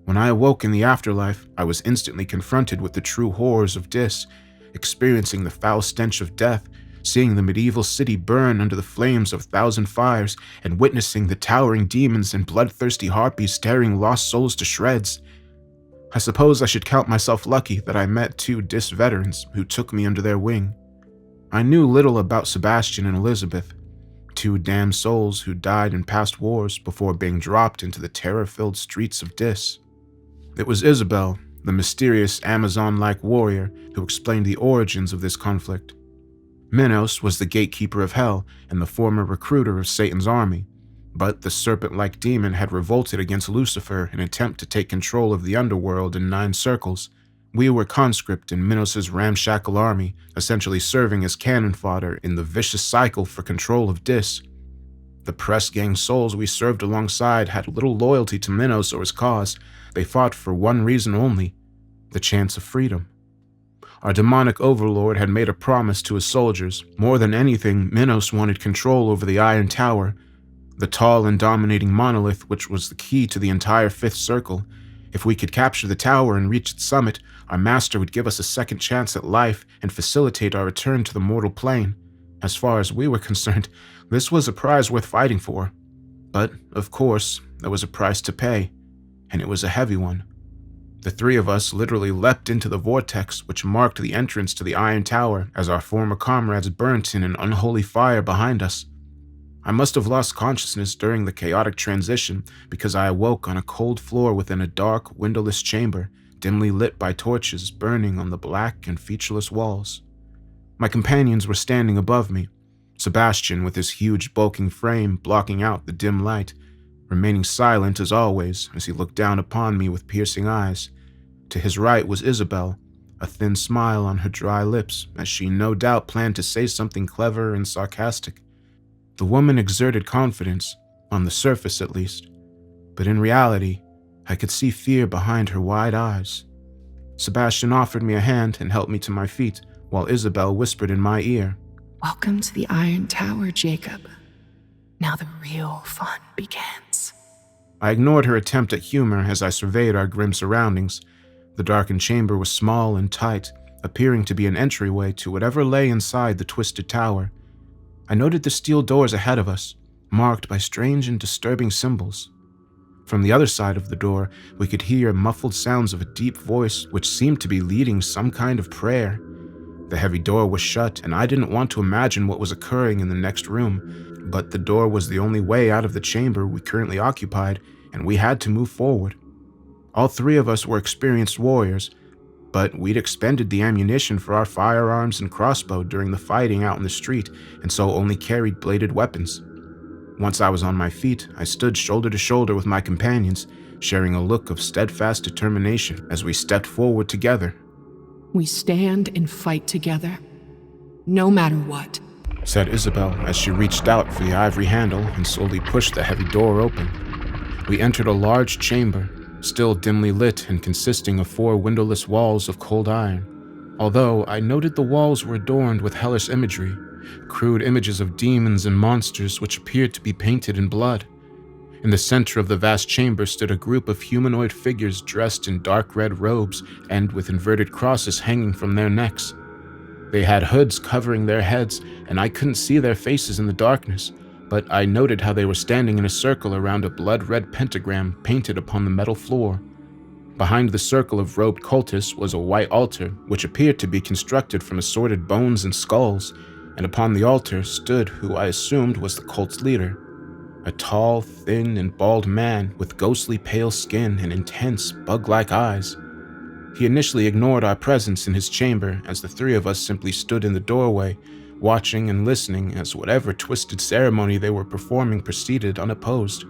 When I awoke in the afterlife, I was instantly confronted with the true horrors of Dis, experiencing the foul stench of death, seeing the medieval city burn under the flames of 1,000 fires, and witnessing the towering demons and bloodthirsty harpies tearing lost souls to shreds. I suppose I should count myself lucky that I met 2 Dis veterans who took me under their wing. I knew little about Sebastian and Elizabeth, 2 damned souls who died in past wars before being dropped into the terror-filled streets of Dis. It was Isabel, the mysterious Amazon-like warrior, who explained the origins of this conflict. Minos was the gatekeeper of hell and the former recruiter of Satan's army, but the serpent-like demon had revolted against Lucifer in an attempt to take control of the underworld in 9 circles. We were conscript in Minos' ramshackle army, essentially serving as cannon fodder in the vicious cycle for control of Dis. The press gang souls we served alongside had little loyalty to Minos or his cause. They fought for one reason only: the chance of freedom. Our demonic overlord had made a promise to his soldiers. More than anything, Minos wanted control over the Iron Tower, the tall and dominating monolith which was the key to the entire Fifth Circle. If we could capture the tower and reach its summit, our master would give us a second chance at life and facilitate our return to the mortal plane. As far as we were concerned, this was a prize worth fighting for. But, of course, there was a price to pay, and it was a heavy one. The three of us literally leapt into the vortex which marked the entrance to the Iron Tower as our former comrades burnt in an unholy fire behind us. I must have lost consciousness during the chaotic transition because I awoke on a cold floor within a dark, windowless chamber, dimly lit by torches burning on the black and featureless walls. My companions were standing above me, Sebastian with his huge bulking frame blocking out the dim light, remaining silent as always as he looked down upon me with piercing eyes. To his right was Isabel, a thin smile on her dry lips as she no doubt planned to say something clever and sarcastic. The woman exerted confidence, on the surface at least, but in reality, I could see fear behind her wide eyes. Sebastian offered me a hand and helped me to my feet, while Isabel whispered in my ear, Welcome to the Iron Tower, Jacob. Now the real fun begins. I ignored her attempt at humor as I surveyed our grim surroundings. The darkened chamber was small and tight, appearing to be an entryway to whatever lay inside the twisted tower. I noted the steel doors ahead of us, marked by strange and disturbing symbols. From the other side of the door, we could hear muffled sounds of a deep voice which seemed to be leading some kind of prayer. The heavy door was shut, and I didn't want to imagine what was occurring in the next room, but the door was the only way out of the chamber we currently occupied, and we had to move forward. All three of us were experienced warriors, but we'd expended the ammunition for our firearms and crossbow during the fighting out in the street, and so only carried bladed weapons. Once I was on my feet, I stood shoulder to shoulder with my companions, sharing a look of steadfast determination as we stepped forward together. We stand and fight together, no matter what. Said Isabel as she reached out for the ivory handle and slowly pushed the heavy door open. We entered a large chamber, still dimly lit and consisting of 4 windowless walls of cold iron. Although I noted the walls were adorned with hellish imagery, crude images of demons and monsters which appeared to be painted in blood. In the center of the vast chamber stood a group of humanoid figures dressed in dark red robes and with inverted crosses hanging from their necks. They had hoods covering their heads, and I couldn't see their faces in the darkness, but I noted how they were standing in a circle around a blood-red pentagram painted upon the metal floor. Behind the circle of robed cultists was a white altar, which appeared to be constructed from assorted bones and skulls, and upon the altar stood who I assumed was the cult's leader. A tall, thin, and bald man with ghostly pale skin and intense, bug-like eyes. He initially ignored our presence in his chamber as the three of us simply stood in the doorway, watching and listening as whatever twisted ceremony they were performing proceeded unopposed.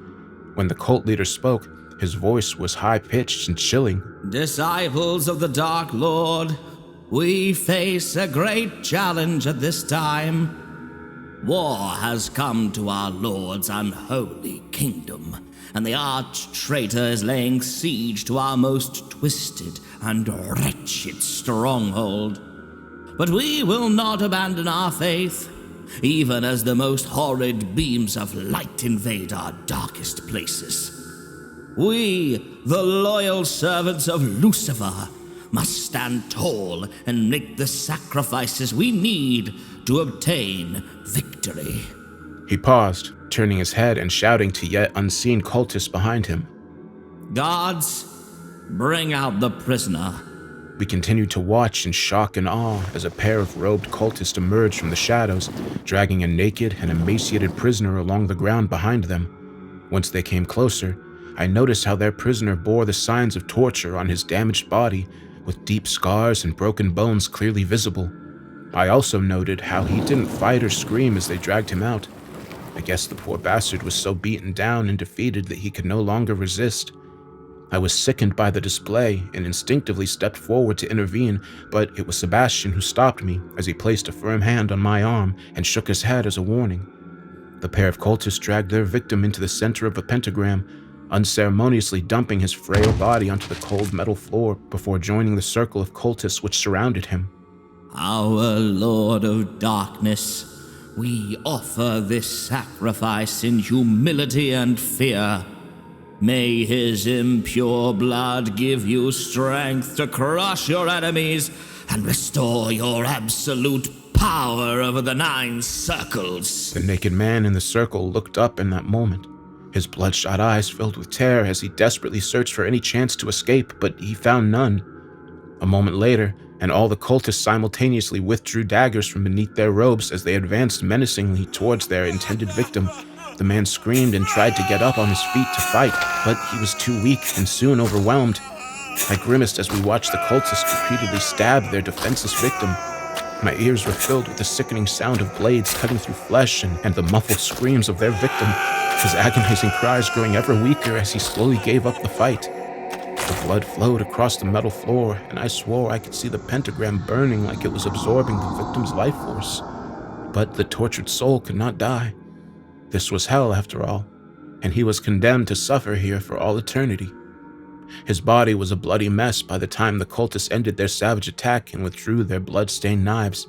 When the cult leader spoke, his voice was high-pitched and chilling. Disciples of the Dark Lord, we face a great challenge at this time. War has come to our Lord's unholy kingdom, and the arch-traitor is laying siege to our most twisted and wretched stronghold. But we will not abandon our faith, even as the most horrid beams of light invade our darkest places. We, the loyal servants of Lucifer, must stand tall and make the sacrifices we need to obtain victory. He paused, turning his head and shouting to yet unseen cultists behind him. Guards, bring out the prisoner. We continued to watch in shock and awe as a pair of robed cultists emerged from the shadows, dragging a naked and emaciated prisoner along the ground behind them. Once they came closer, I noticed how their prisoner bore the signs of torture on his damaged body, with deep scars and broken bones clearly visible. I also noted how he didn't fight or scream as they dragged him out. I guess the poor bastard was so beaten down and defeated that he could no longer resist. I was sickened by the display and instinctively stepped forward to intervene, but it was Sebastian who stopped me as he placed a firm hand on my arm and shook his head as a warning. The pair of cultists dragged their victim into the center of a pentagram, unceremoniously dumping his frail body onto the cold metal floor before joining the circle of cultists which surrounded him. Our Lord of Darkness, we offer this sacrifice in humility and fear. May his impure blood give you strength to crush your enemies and restore your absolute power over the 9 circles. The naked man in the circle looked up in that moment. His bloodshot eyes filled with terror as he desperately searched for any chance to escape, but he found none. A moment later, and all the cultists simultaneously withdrew daggers from beneath their robes as they advanced menacingly towards their intended victim. The man screamed and tried to get up on his feet to fight, but he was too weak and soon overwhelmed. I grimaced as we watched the cultists repeatedly stab their defenseless victim. My ears were filled with the sickening sound of blades cutting through flesh and the muffled screams of their victim, his agonizing cries growing ever weaker as he slowly gave up the fight. The blood flowed across the metal floor, and I swore I could see the pentagram burning like it was absorbing the victim's life force. But the tortured soul could not die. This was hell, after all, and he was condemned to suffer here for all eternity. His body was a bloody mess by the time the cultists ended their savage attack and withdrew their blood-stained knives.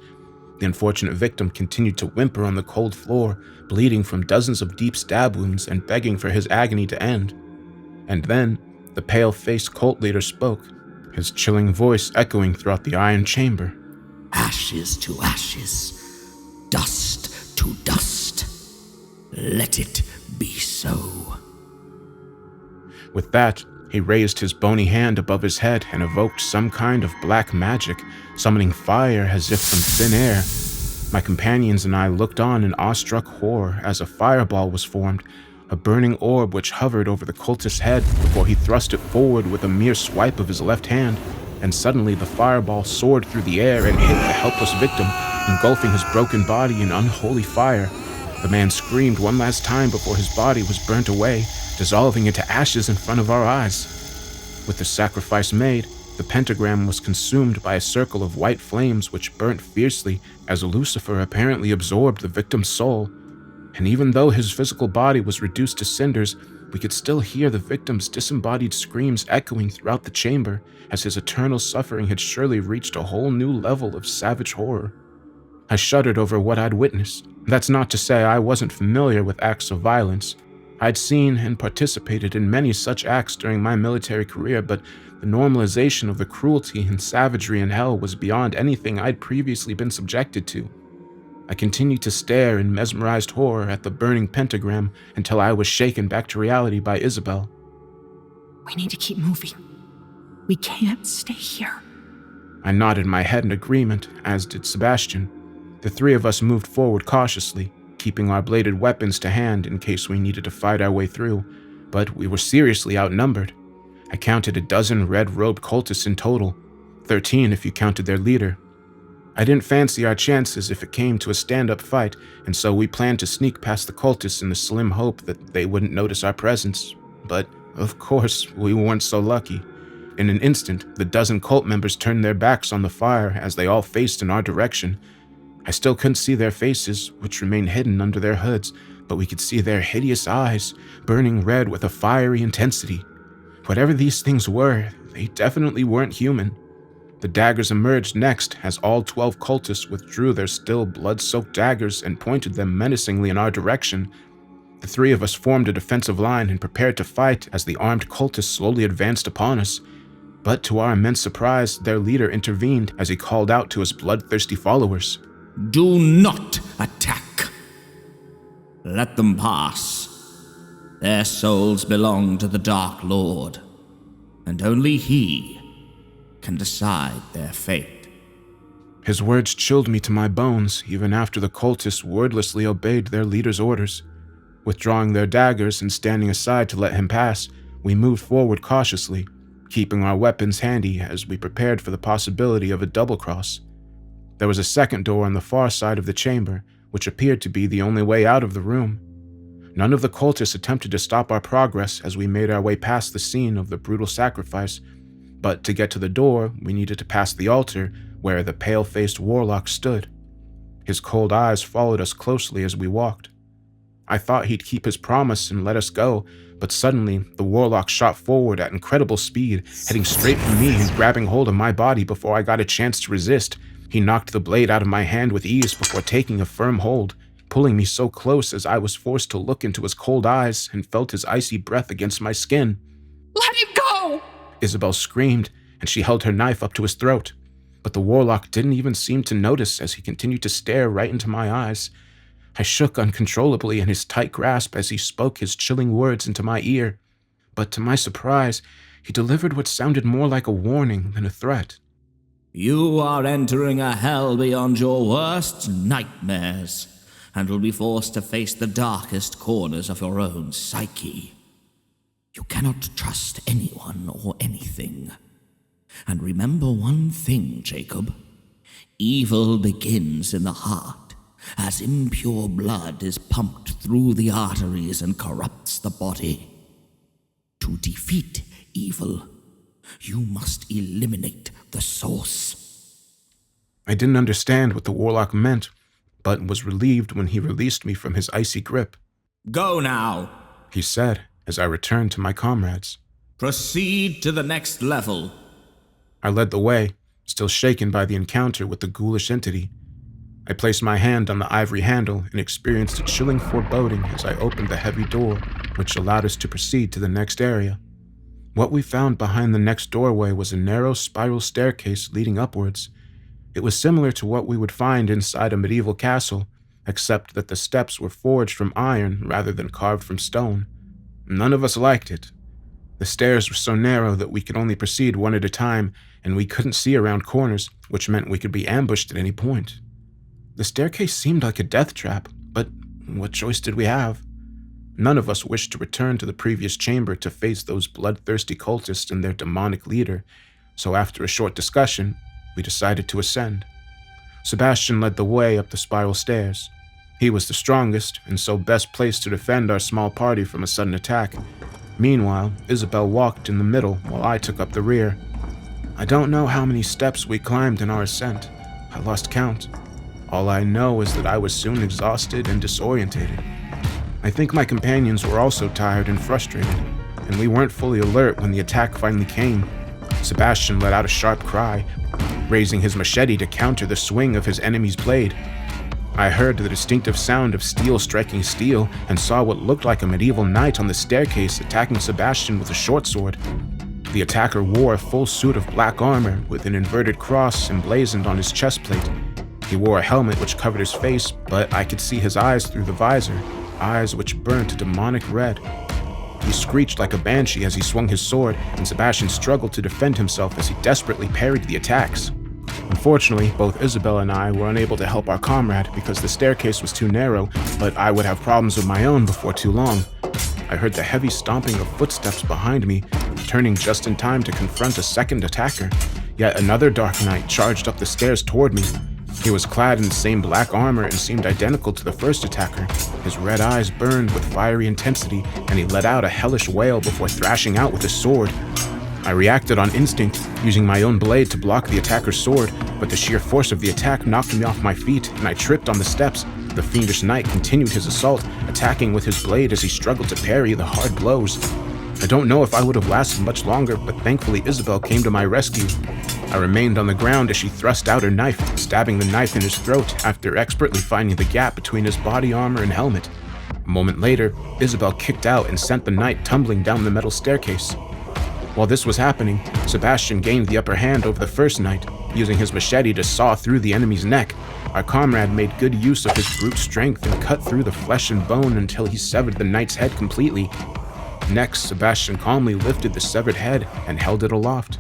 The unfortunate victim continued to whimper on the cold floor, bleeding from dozens of deep stab wounds and begging for his agony to end. And then, the pale-faced cult leader spoke, his chilling voice echoing throughout the iron chamber. Ashes to ashes, dust to dust. Let it be so. With that, he raised his bony hand above his head and evoked some kind of black magic, summoning fire as if from thin air. My companions and I looked on in awestruck horror as a fireball was formed, a burning orb which hovered over the cultist's head before he thrust it forward with a mere swipe of his left hand, and suddenly the fireball soared through the air and hit the helpless victim, engulfing his broken body in unholy fire. The man screamed one last time before his body was burnt away, dissolving into ashes in front of our eyes. With the sacrifice made, the pentagram was consumed by a circle of white flames which burnt fiercely as Lucifer apparently absorbed the victim's soul. And even though his physical body was reduced to cinders, we could still hear the victim's disembodied screams echoing throughout the chamber, as his eternal suffering had surely reached a whole new level of savage horror. I shuddered over what I'd witnessed. That's not to say I wasn't familiar with acts of violence. I'd seen and participated in many such acts during my military career, but the normalization of the cruelty and savagery in hell was beyond anything I'd previously been subjected to. I continued to stare in mesmerized horror at the burning pentagram until I was shaken back to reality by Isabel. We need to keep moving. We can't stay here. I nodded my head in agreement, as did Sebastian. The 3 of us moved forward cautiously, keeping our bladed weapons to hand in case we needed to fight our way through, but we were seriously outnumbered. I counted a dozen red-robed cultists in total, 13 if you counted their leader. I didn't fancy our chances if it came to a stand-up fight, and so we planned to sneak past the cultists in the slim hope that they wouldn't notice our presence. But, of course, we weren't so lucky. In an instant, the dozen cult members turned their backs on the fire as they all faced in our direction. I still couldn't see their faces, which remained hidden under their hoods, but we could see their hideous eyes, burning red with a fiery intensity. Whatever these things were, they definitely weren't human. The daggers emerged next as all 12 cultists withdrew their still blood-soaked daggers and pointed them menacingly in our direction. The 3 of us formed a defensive line and prepared to fight as the armed cultists slowly advanced upon us. But to our immense surprise, their leader intervened as he called out to his bloodthirsty followers. Do not attack. Let them pass. Their souls belong to the Dark Lord, and only He can decide their fate. His words chilled me to my bones even after the cultists wordlessly obeyed their leader's orders. Withdrawing their daggers and standing aside to let him pass, we moved forward cautiously, keeping our weapons handy as we prepared for the possibility of a double-cross. There was a second door on the far side of the chamber, which appeared to be the only way out of the room. None of the cultists attempted to stop our progress as we made our way past the scene of the brutal sacrifice, but to get to the door, we needed to pass the altar where the pale-faced warlock stood. His cold eyes followed us closely as we walked. I thought he'd keep his promise and let us go, but suddenly the warlock shot forward at incredible speed, heading straight for me and grabbing hold of my body before I got a chance to resist. He knocked the blade out of my hand with ease before taking a firm hold, pulling me so close as I was forced to look into his cold eyes and felt his icy breath against my skin. Let him go! Isabel screamed, and she held her knife up to his throat. But the warlock didn't even seem to notice as he continued to stare right into my eyes. I shook uncontrollably in his tight grasp as he spoke his chilling words into my ear. But to my surprise, he delivered what sounded more like a warning than a threat. You are entering a hell beyond your worst nightmares, and will be forced to face the darkest corners of your own psyche. You cannot trust anyone or anything. And remember one thing, Jacob. Evil begins in the heart, as impure blood is pumped through the arteries and corrupts the body. To defeat evil, you must eliminate the source. I didn't understand what the warlock meant, but was relieved when he released me from his icy grip. Go now, He said as I returned to my comrades. Proceed to the next level. I led the way, still shaken by the encounter with the ghoulish entity. I placed my hand on the ivory handle and experienced a chilling foreboding as I opened the heavy door, which allowed us to proceed to the next area. What we found behind the next doorway was a narrow spiral staircase leading upwards. It was similar to what we would find inside a medieval castle, except that the steps were forged from iron rather than carved from stone. None of us liked it. The stairs were so narrow that we could only proceed one at a time, and we couldn't see around corners, which meant we could be ambushed at any point. The staircase seemed like a death trap, but what choice did we have? None of us wished to return to the previous chamber to face those bloodthirsty cultists and their demonic leader, so after a short discussion, we decided to ascend. Sebastian led the way up the spiral stairs. He was the strongest, and so best placed to defend our small party from a sudden attack. Meanwhile, Isabel walked in the middle while I took up the rear. I don't know how many steps we climbed in our ascent. I lost count. All I know is that I was soon exhausted and disorientated. I think my companions were also tired and frustrated, and we weren't fully alert when the attack finally came. Sebastian let out a sharp cry, raising his machete to counter the swing of his enemy's blade. I heard the distinctive sound of steel striking steel and saw what looked like a medieval knight on the staircase attacking Sebastian with a short sword. The attacker wore a full suit of black armor with an inverted cross emblazoned on his chest plate. He wore a helmet which covered his face, but I could see his eyes through the visor, eyes which burnt a demonic red. He screeched like a banshee as he swung his sword, and Sebastian struggled to defend himself as he desperately parried the attacks. Unfortunately, both Isabel and I were unable to help our comrade because the staircase was too narrow, but I would have problems of my own before too long. I heard the heavy stomping of footsteps behind me, turning just in time to confront a second attacker. Yet another dark knight charged up the stairs toward me. He was clad in the same black armor and seemed identical to the first attacker. His red eyes burned with fiery intensity, and he let out a hellish wail before thrashing out with his sword. I reacted on instinct, using my own blade to block the attacker's sword, but the sheer force of the attack knocked me off my feet, and I tripped on the steps. The fiendish knight continued his assault, attacking with his blade as he struggled to parry the hard blows. I don't know if I would have lasted much longer, but thankfully Isabel came to my rescue. I remained on the ground as she thrust out her knife, stabbing the knife in his throat after expertly finding the gap between his body armor and helmet. A moment later, Isabel kicked out and sent the knight tumbling down the metal staircase. While this was happening, Sebastian gained the upper hand over the first knight, using his machete to saw through the enemy's neck. Our comrade made good use of his brute strength and cut through the flesh and bone until he severed the knight's head completely. Next, Sebastian calmly lifted the severed head and held it aloft.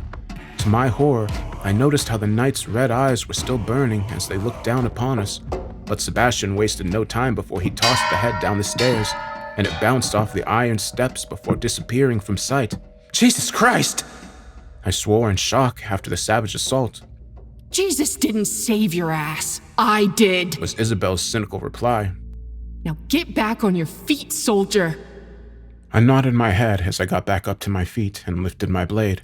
To my horror, I noticed how the knight's red eyes were still burning as they looked down upon us, but Sebastian wasted no time before he tossed the head down the stairs, and it bounced off the iron steps before disappearing from sight. Jesus Christ! I swore in shock after the savage assault. Jesus didn't save your ass. I did. Was Isabel's cynical reply. Now get back on your feet, soldier. I nodded my head as I got back up to my feet and lifted my blade.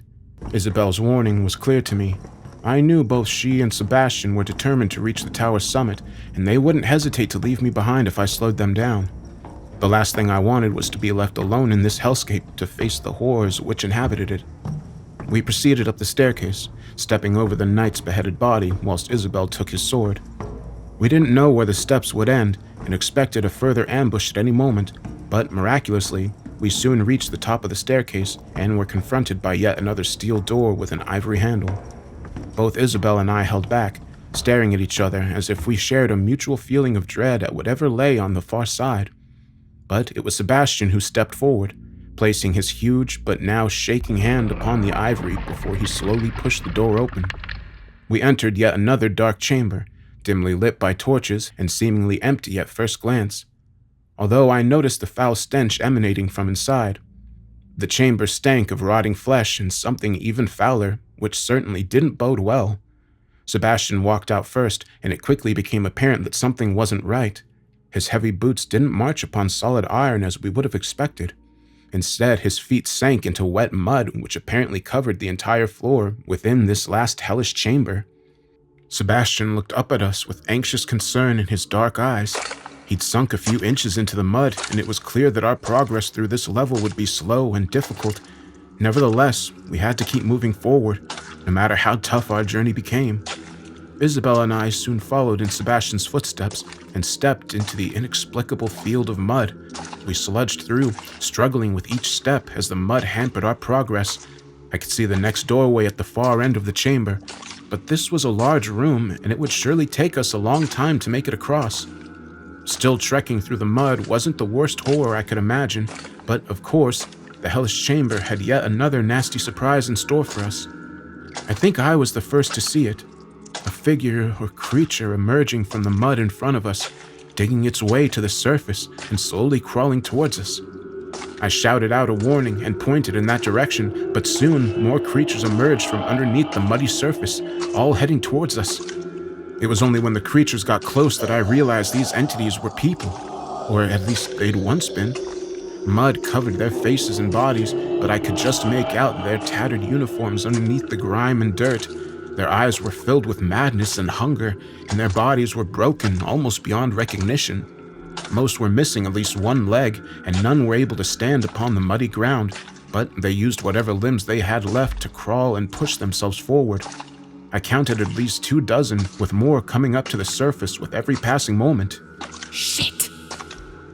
Isabel's warning was clear to me. I knew both she and Sebastian were determined to reach the tower's summit, and they wouldn't hesitate to leave me behind if I slowed them down. The last thing I wanted was to be left alone in this hellscape to face the horrors which inhabited it. We proceeded up the staircase, stepping over the knight's beheaded body whilst Isabel took his sword. We didn't know where the steps would end, and expected a further ambush at any moment, but miraculously, we soon reached the top of the staircase and were confronted by yet another steel door with an ivory handle. Both Isabel and I held back, staring at each other as if we shared a mutual feeling of dread at whatever lay on the far side. But it was Sebastian who stepped forward, placing his huge but now shaking hand upon the ivory before he slowly pushed the door open. We entered yet another dark chamber, dimly lit by torches and seemingly empty at first glance, although I noticed the foul stench emanating from inside. The chamber stank of rotting flesh and something even fouler, which certainly didn't bode well. Sebastian walked out first, and it quickly became apparent that something wasn't right. His heavy boots didn't march upon solid iron as we would have expected. Instead, his feet sank into wet mud, which apparently covered the entire floor within this last hellish chamber. Sebastian looked up at us with anxious concern in his dark eyes. He'd sunk a few inches into the mud, and it was clear that our progress through this level would be slow and difficult. Nevertheless, we had to keep moving forward, no matter how tough our journey became. Isabel and I soon followed in Sebastian's footsteps and stepped into the inexplicable field of mud. We sludged through, struggling with each step as the mud hampered our progress. I could see the next doorway at the far end of the chamber, but this was a large room and it would surely take us a long time to make it across. Still trekking through the mud wasn't the worst horror I could imagine, but of course, the hellish chamber had yet another nasty surprise in store for us. I think I was the first to see it. A figure or creature emerging from the mud in front of us, digging its way to the surface and slowly crawling towards us. I shouted out a warning and pointed in that direction, but soon more creatures emerged from underneath the muddy surface, all heading towards us. It was only when the creatures got close that I realized these entities were people, or at least they'd once been. Mud covered their faces and bodies, but I could just make out their tattered uniforms underneath the grime and dirt. Their eyes were filled with madness and hunger, and their bodies were broken almost beyond recognition. Most were missing at least one leg, and none were able to stand upon the muddy ground, but they used whatever limbs they had left to crawl and push themselves forward. I counted at least 24, with more coming up to the surface with every passing moment. Shit!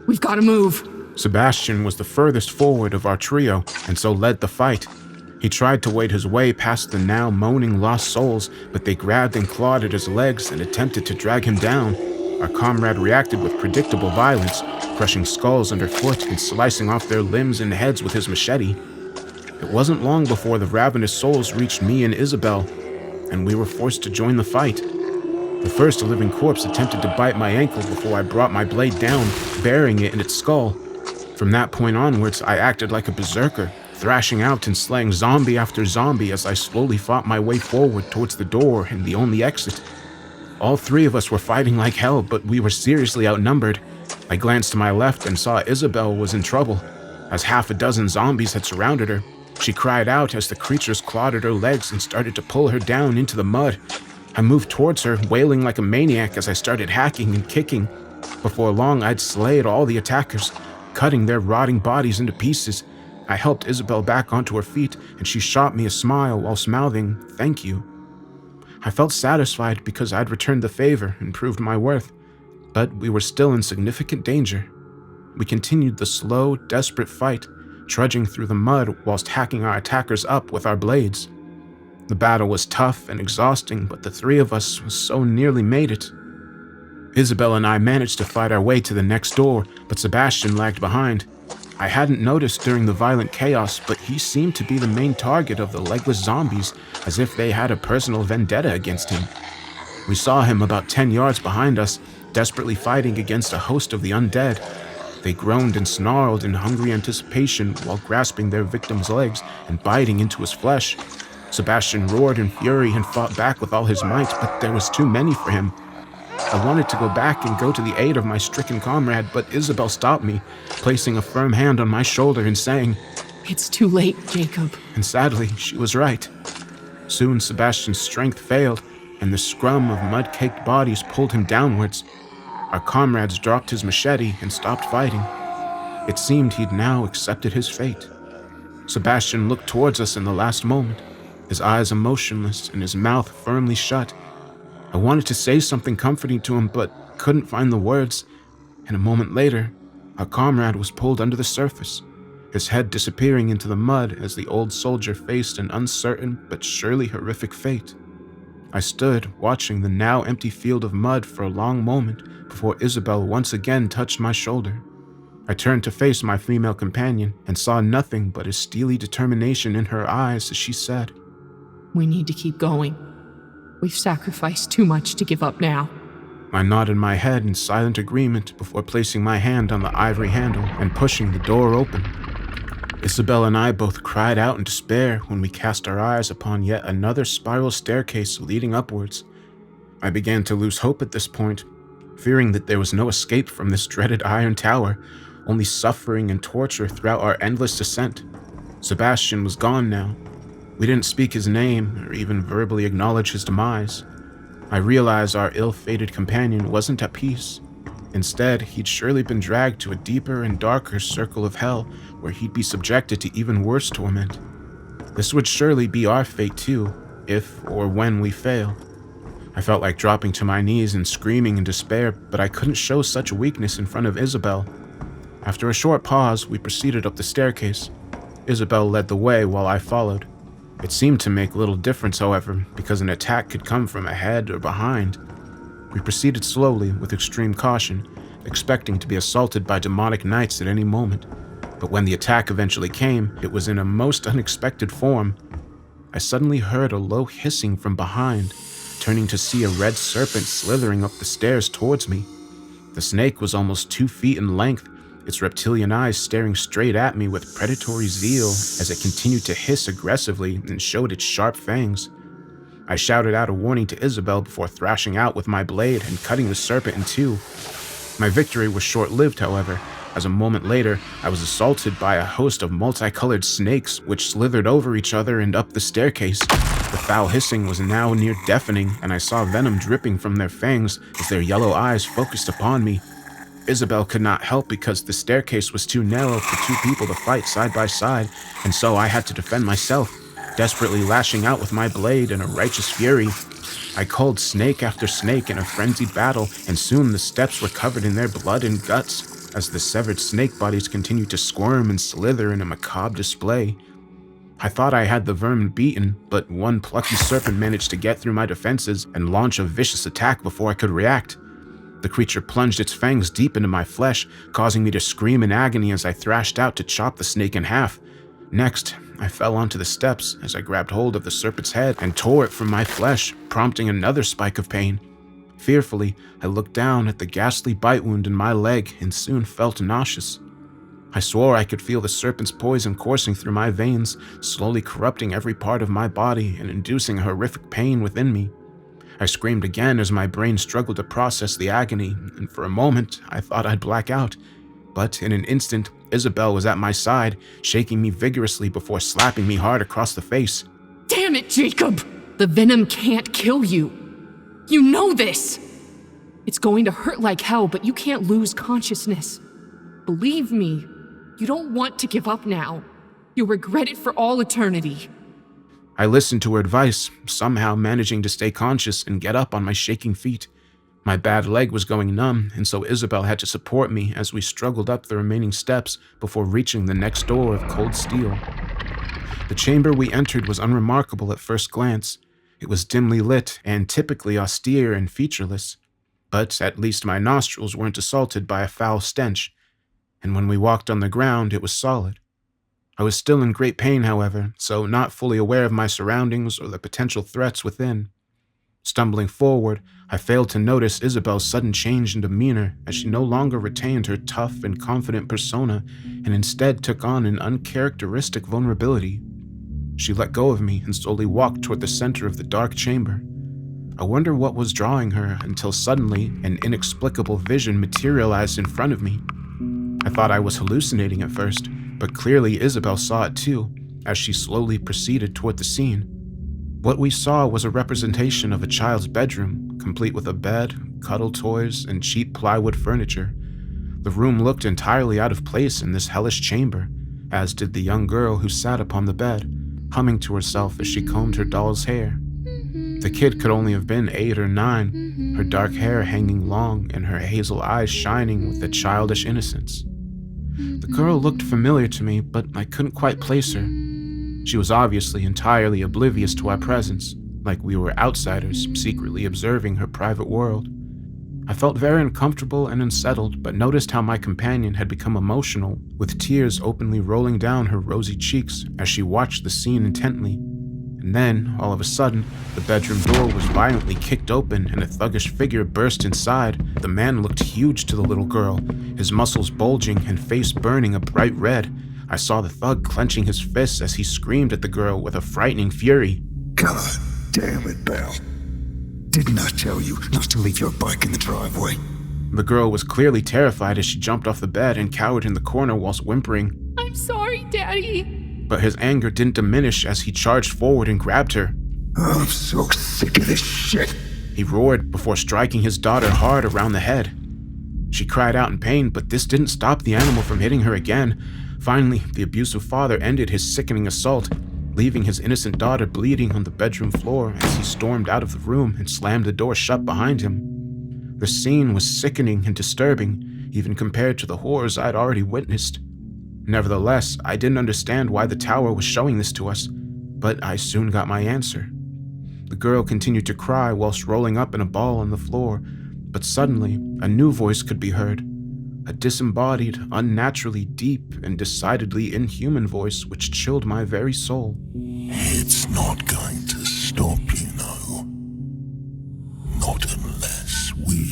We've got to move! Sebastian was the furthest forward of our trio, and so led the fight. He tried to wade his way past the now moaning lost souls, but they grabbed and clawed at his legs and attempted to drag him down. Our comrade reacted with predictable violence, crushing skulls underfoot and slicing off their limbs and heads with his machete. It wasn't long before the ravenous souls reached me and Isabel, and we were forced to join the fight. The first living corpse attempted to bite my ankle before I brought my blade down, burying it in its skull. From that point onwards, I acted like a berserker, thrashing out and slaying zombie after zombie as I slowly fought my way forward towards the door and the only exit. All three of us were fighting like hell, but we were seriously outnumbered. I glanced to my left and saw Isabel was in trouble, as half a dozen zombies had surrounded her. She cried out as the creatures clawed at her legs and started to pull her down into the mud. I moved towards her, wailing like a maniac as I started hacking and kicking. Before long, I'd slayed all the attackers, cutting their rotting bodies into pieces. I helped Isabel back onto her feet, and she shot me a smile while mouthing, "Thank you." I felt satisfied because I'd returned the favor and proved my worth, but we were still in significant danger. We continued the slow, desperate fight, trudging through the mud whilst hacking our attackers up with our blades. The battle was tough and exhausting, but the three of us so nearly made it. Isabel and I managed to fight our way to the next door, but Sebastian lagged behind. I hadn't noticed during the violent chaos, but he seemed to be the main target of the legless zombies, as if they had a personal vendetta against him. We saw him about 10 yards behind us, desperately fighting against a host of the undead. They groaned and snarled in hungry anticipation while grasping their victim's legs and biting into his flesh. Sebastian roared in fury and fought back with all his might, but there was too many for him. I wanted to go back and go to the aid of my stricken comrade, but Isabel stopped me, placing a firm hand on my shoulder and saying, It's too late, Jacob. And sadly, she was right. Soon Sebastian's strength failed, and the scrum of mud-caked bodies pulled him downwards. Our comrades dropped his machete and stopped fighting. It seemed he'd now accepted his fate. Sebastian looked towards us in the last moment, his eyes emotionless and his mouth firmly shut. I wanted to say something comforting to him, but couldn't find the words. and a moment later, our comrade was pulled under the surface, his head disappearing into the mud as the old soldier faced an uncertain but surely horrific fate. I stood watching the now empty field of mud for a long moment before Isabel once again touched my shoulder. I turned to face my female companion and saw nothing but a steely determination in her eyes as she said, We need to keep going. We've sacrificed too much to give up now. I nodded my head in silent agreement before placing my hand on the ivory handle and pushing the door open. Isabel and I both cried out in despair when we cast our eyes upon yet another spiral staircase leading upwards. I began to lose hope at this point, fearing that there was no escape from this dreaded iron tower, only suffering and torture throughout our endless descent. Sebastian was gone now. We didn't speak his name or even verbally acknowledge his demise. I realized our ill-fated companion wasn't at peace. Instead, he'd surely been dragged to a deeper and darker circle of hell where he'd be subjected to even worse torment. This would surely be our fate too, if or when we fail. I felt like dropping to my knees and screaming in despair, but I couldn't show such weakness in front of Isabel. After a short pause, we proceeded up the staircase. Isabel led the way while I followed. It seemed to make little difference, however, because an attack could come from ahead or behind. We proceeded slowly with extreme caution, expecting to be assaulted by demonic knights at any moment. But when the attack eventually came, it was in a most unexpected form. I suddenly heard a low hissing from behind, turning to see a red serpent slithering up the stairs towards me. The snake was almost 2 feet in length, its reptilian eyes staring straight at me with predatory zeal as it continued to hiss aggressively and showed its sharp fangs. I shouted out a warning to Isabel before thrashing out with my blade and cutting the serpent in two. My victory was short-lived, however, as a moment later I was assaulted by a host of multicolored snakes which slithered over each other and up the staircase. The foul hissing was now near deafening, and I saw venom dripping from their fangs as their yellow eyes focused upon me. Isabel could not help because the staircase was too narrow for 2 people to fight side by side, and so I had to defend myself, desperately lashing out with my blade in a righteous fury. I culled snake after snake in a frenzied battle, and soon the steps were covered in their blood and guts as the severed snake bodies continued to squirm and slither in a macabre display. I thought I had the vermin beaten, but one plucky serpent managed to get through my defenses and launch a vicious attack before I could react. The creature plunged its fangs deep into my flesh, causing me to scream in agony as I thrashed out to chop the snake in half. Next, I fell onto the steps as I grabbed hold of the serpent's head and tore it from my flesh, prompting another spike of pain. Fearfully, I looked down at the ghastly bite wound in my leg and soon felt nauseous. I swore I could feel the serpent's poison coursing through my veins, slowly corrupting every part of my body and inducing horrific pain within me. I screamed again as my brain struggled to process the agony, and for a moment I thought I'd black out. But in an instant, Isabel was at my side, shaking me vigorously before slapping me hard across the face. Damn it, Jacob! The venom can't kill you. You know this! It's going to hurt like hell, but you can't lose consciousness. Believe me, you don't want to give up now. You'll regret it for all eternity. I listened to her advice, somehow managing to stay conscious and get up on my shaking feet. My bad leg was going numb, and so Isabel had to support me as we struggled up the remaining steps before reaching the next door of cold steel. The chamber we entered was unremarkable at first glance. It was dimly lit and typically austere and featureless, but at least my nostrils weren't assaulted by a foul stench, and when we walked on the ground, it was solid. I was still in great pain, however, so not fully aware of my surroundings or the potential threats within. Stumbling forward, I failed to notice Isabel's sudden change in demeanor as she no longer retained her tough and confident persona and instead took on an uncharacteristic vulnerability. She let go of me and slowly walked toward the center of the dark chamber. I wonder what was drawing her until suddenly an inexplicable vision materialized in front of me. I thought I was hallucinating at first, but clearly Isabel saw it too, as she slowly proceeded toward the scene. What we saw was a representation of a child's bedroom, complete with a bed, cuddle toys, and cheap plywood furniture. The room looked entirely out of place in this hellish chamber, as did the young girl who sat upon the bed, humming to herself as she combed her doll's hair. The kid could only have been 8 or 9, her dark hair hanging long and her hazel eyes shining with a childish innocence. The girl looked familiar to me, but I couldn't quite place her. She was obviously entirely oblivious to our presence, like we were outsiders secretly observing her private world. I felt very uncomfortable and unsettled, but noticed how my companion had become emotional, with tears openly rolling down her rosy cheeks as she watched the scene intently. And then, all of a sudden, the bedroom door was violently kicked open and a thuggish figure burst inside. The man looked huge to the little girl, his muscles bulging and face burning a bright red. I saw the thug clenching his fists as he screamed at the girl with a frightening fury. God damn it, Belle. Didn't I tell you not to leave your bike in the driveway? The girl was clearly terrified as she jumped off the bed and cowered in the corner whilst whimpering. I'm sorry, Daddy. But his anger didn't diminish as he charged forward and grabbed her. I'm so sick of this shit. He roared before striking his daughter hard around the head. She cried out in pain, but this didn't stop the animal from hitting her again. Finally, the abusive father ended his sickening assault, leaving his innocent daughter bleeding on the bedroom floor as he stormed out of the room and slammed the door shut behind him. The scene was sickening and disturbing, even compared to the horrors I'd already witnessed. Nevertheless, I didn't understand why the tower was showing this to us, but I soon got my answer. The girl continued to cry whilst rolling up in a ball on the floor, but suddenly a new voice could be heard. A disembodied, unnaturally deep, and decidedly inhuman voice which chilled my very soul. It's not going to stop, you know. Not unless we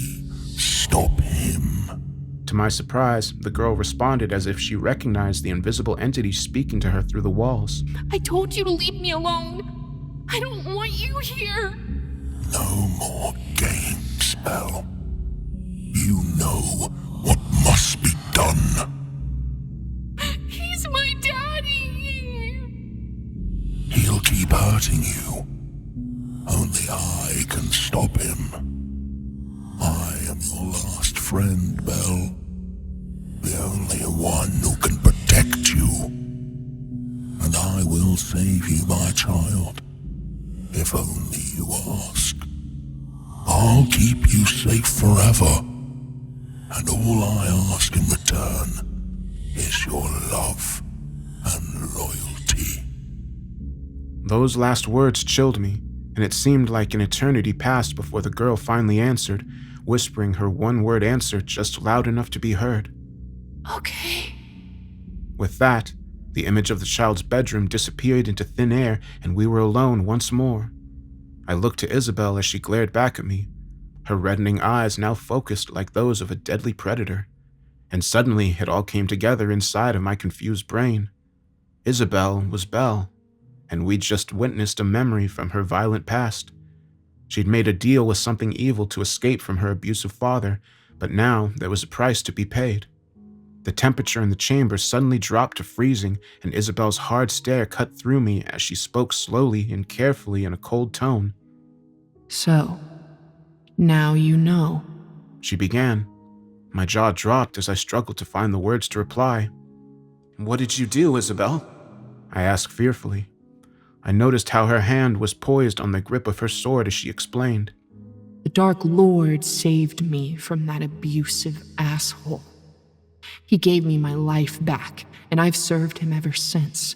stop him. To my surprise, the girl responded as if she recognized the invisible entity speaking to her through the walls. I told you to leave me alone. I don't want you here. No more games, Belle. You know what must be done. He's my daddy. He'll keep hurting you. Only I can stop him. I am your last friend, Belle. The only one who can protect you. And I will save you, my child. If only you ask. I'll keep you safe forever. And all I ask in return is your love and loyalty. Those last words chilled me, and it seemed like an eternity passed before the girl finally answered, whispering her one-word answer just loud enough to be heard. Okay. With that, the image of the child's bedroom disappeared into thin air, and we were alone once more. I looked to Isabel as she glared back at me, her reddening eyes now focused like those of a deadly predator. And suddenly it all came together inside of my confused brain. Isabel was Belle, and we'd just witnessed a memory from her violent past. She'd made a deal with something evil to escape from her abusive father, but now there was a price to be paid. The temperature in the chamber suddenly dropped to freezing, and Isabel's hard stare cut through me as she spoke slowly and carefully in a cold tone. So, now you know. She began. My jaw dropped as I struggled to find the words to reply. What did you do, Isabel? I asked fearfully. I noticed how her hand was poised on the grip of her sword as she explained. The Dark Lord saved me from that abusive asshole. He gave me my life back, and I've served him ever since.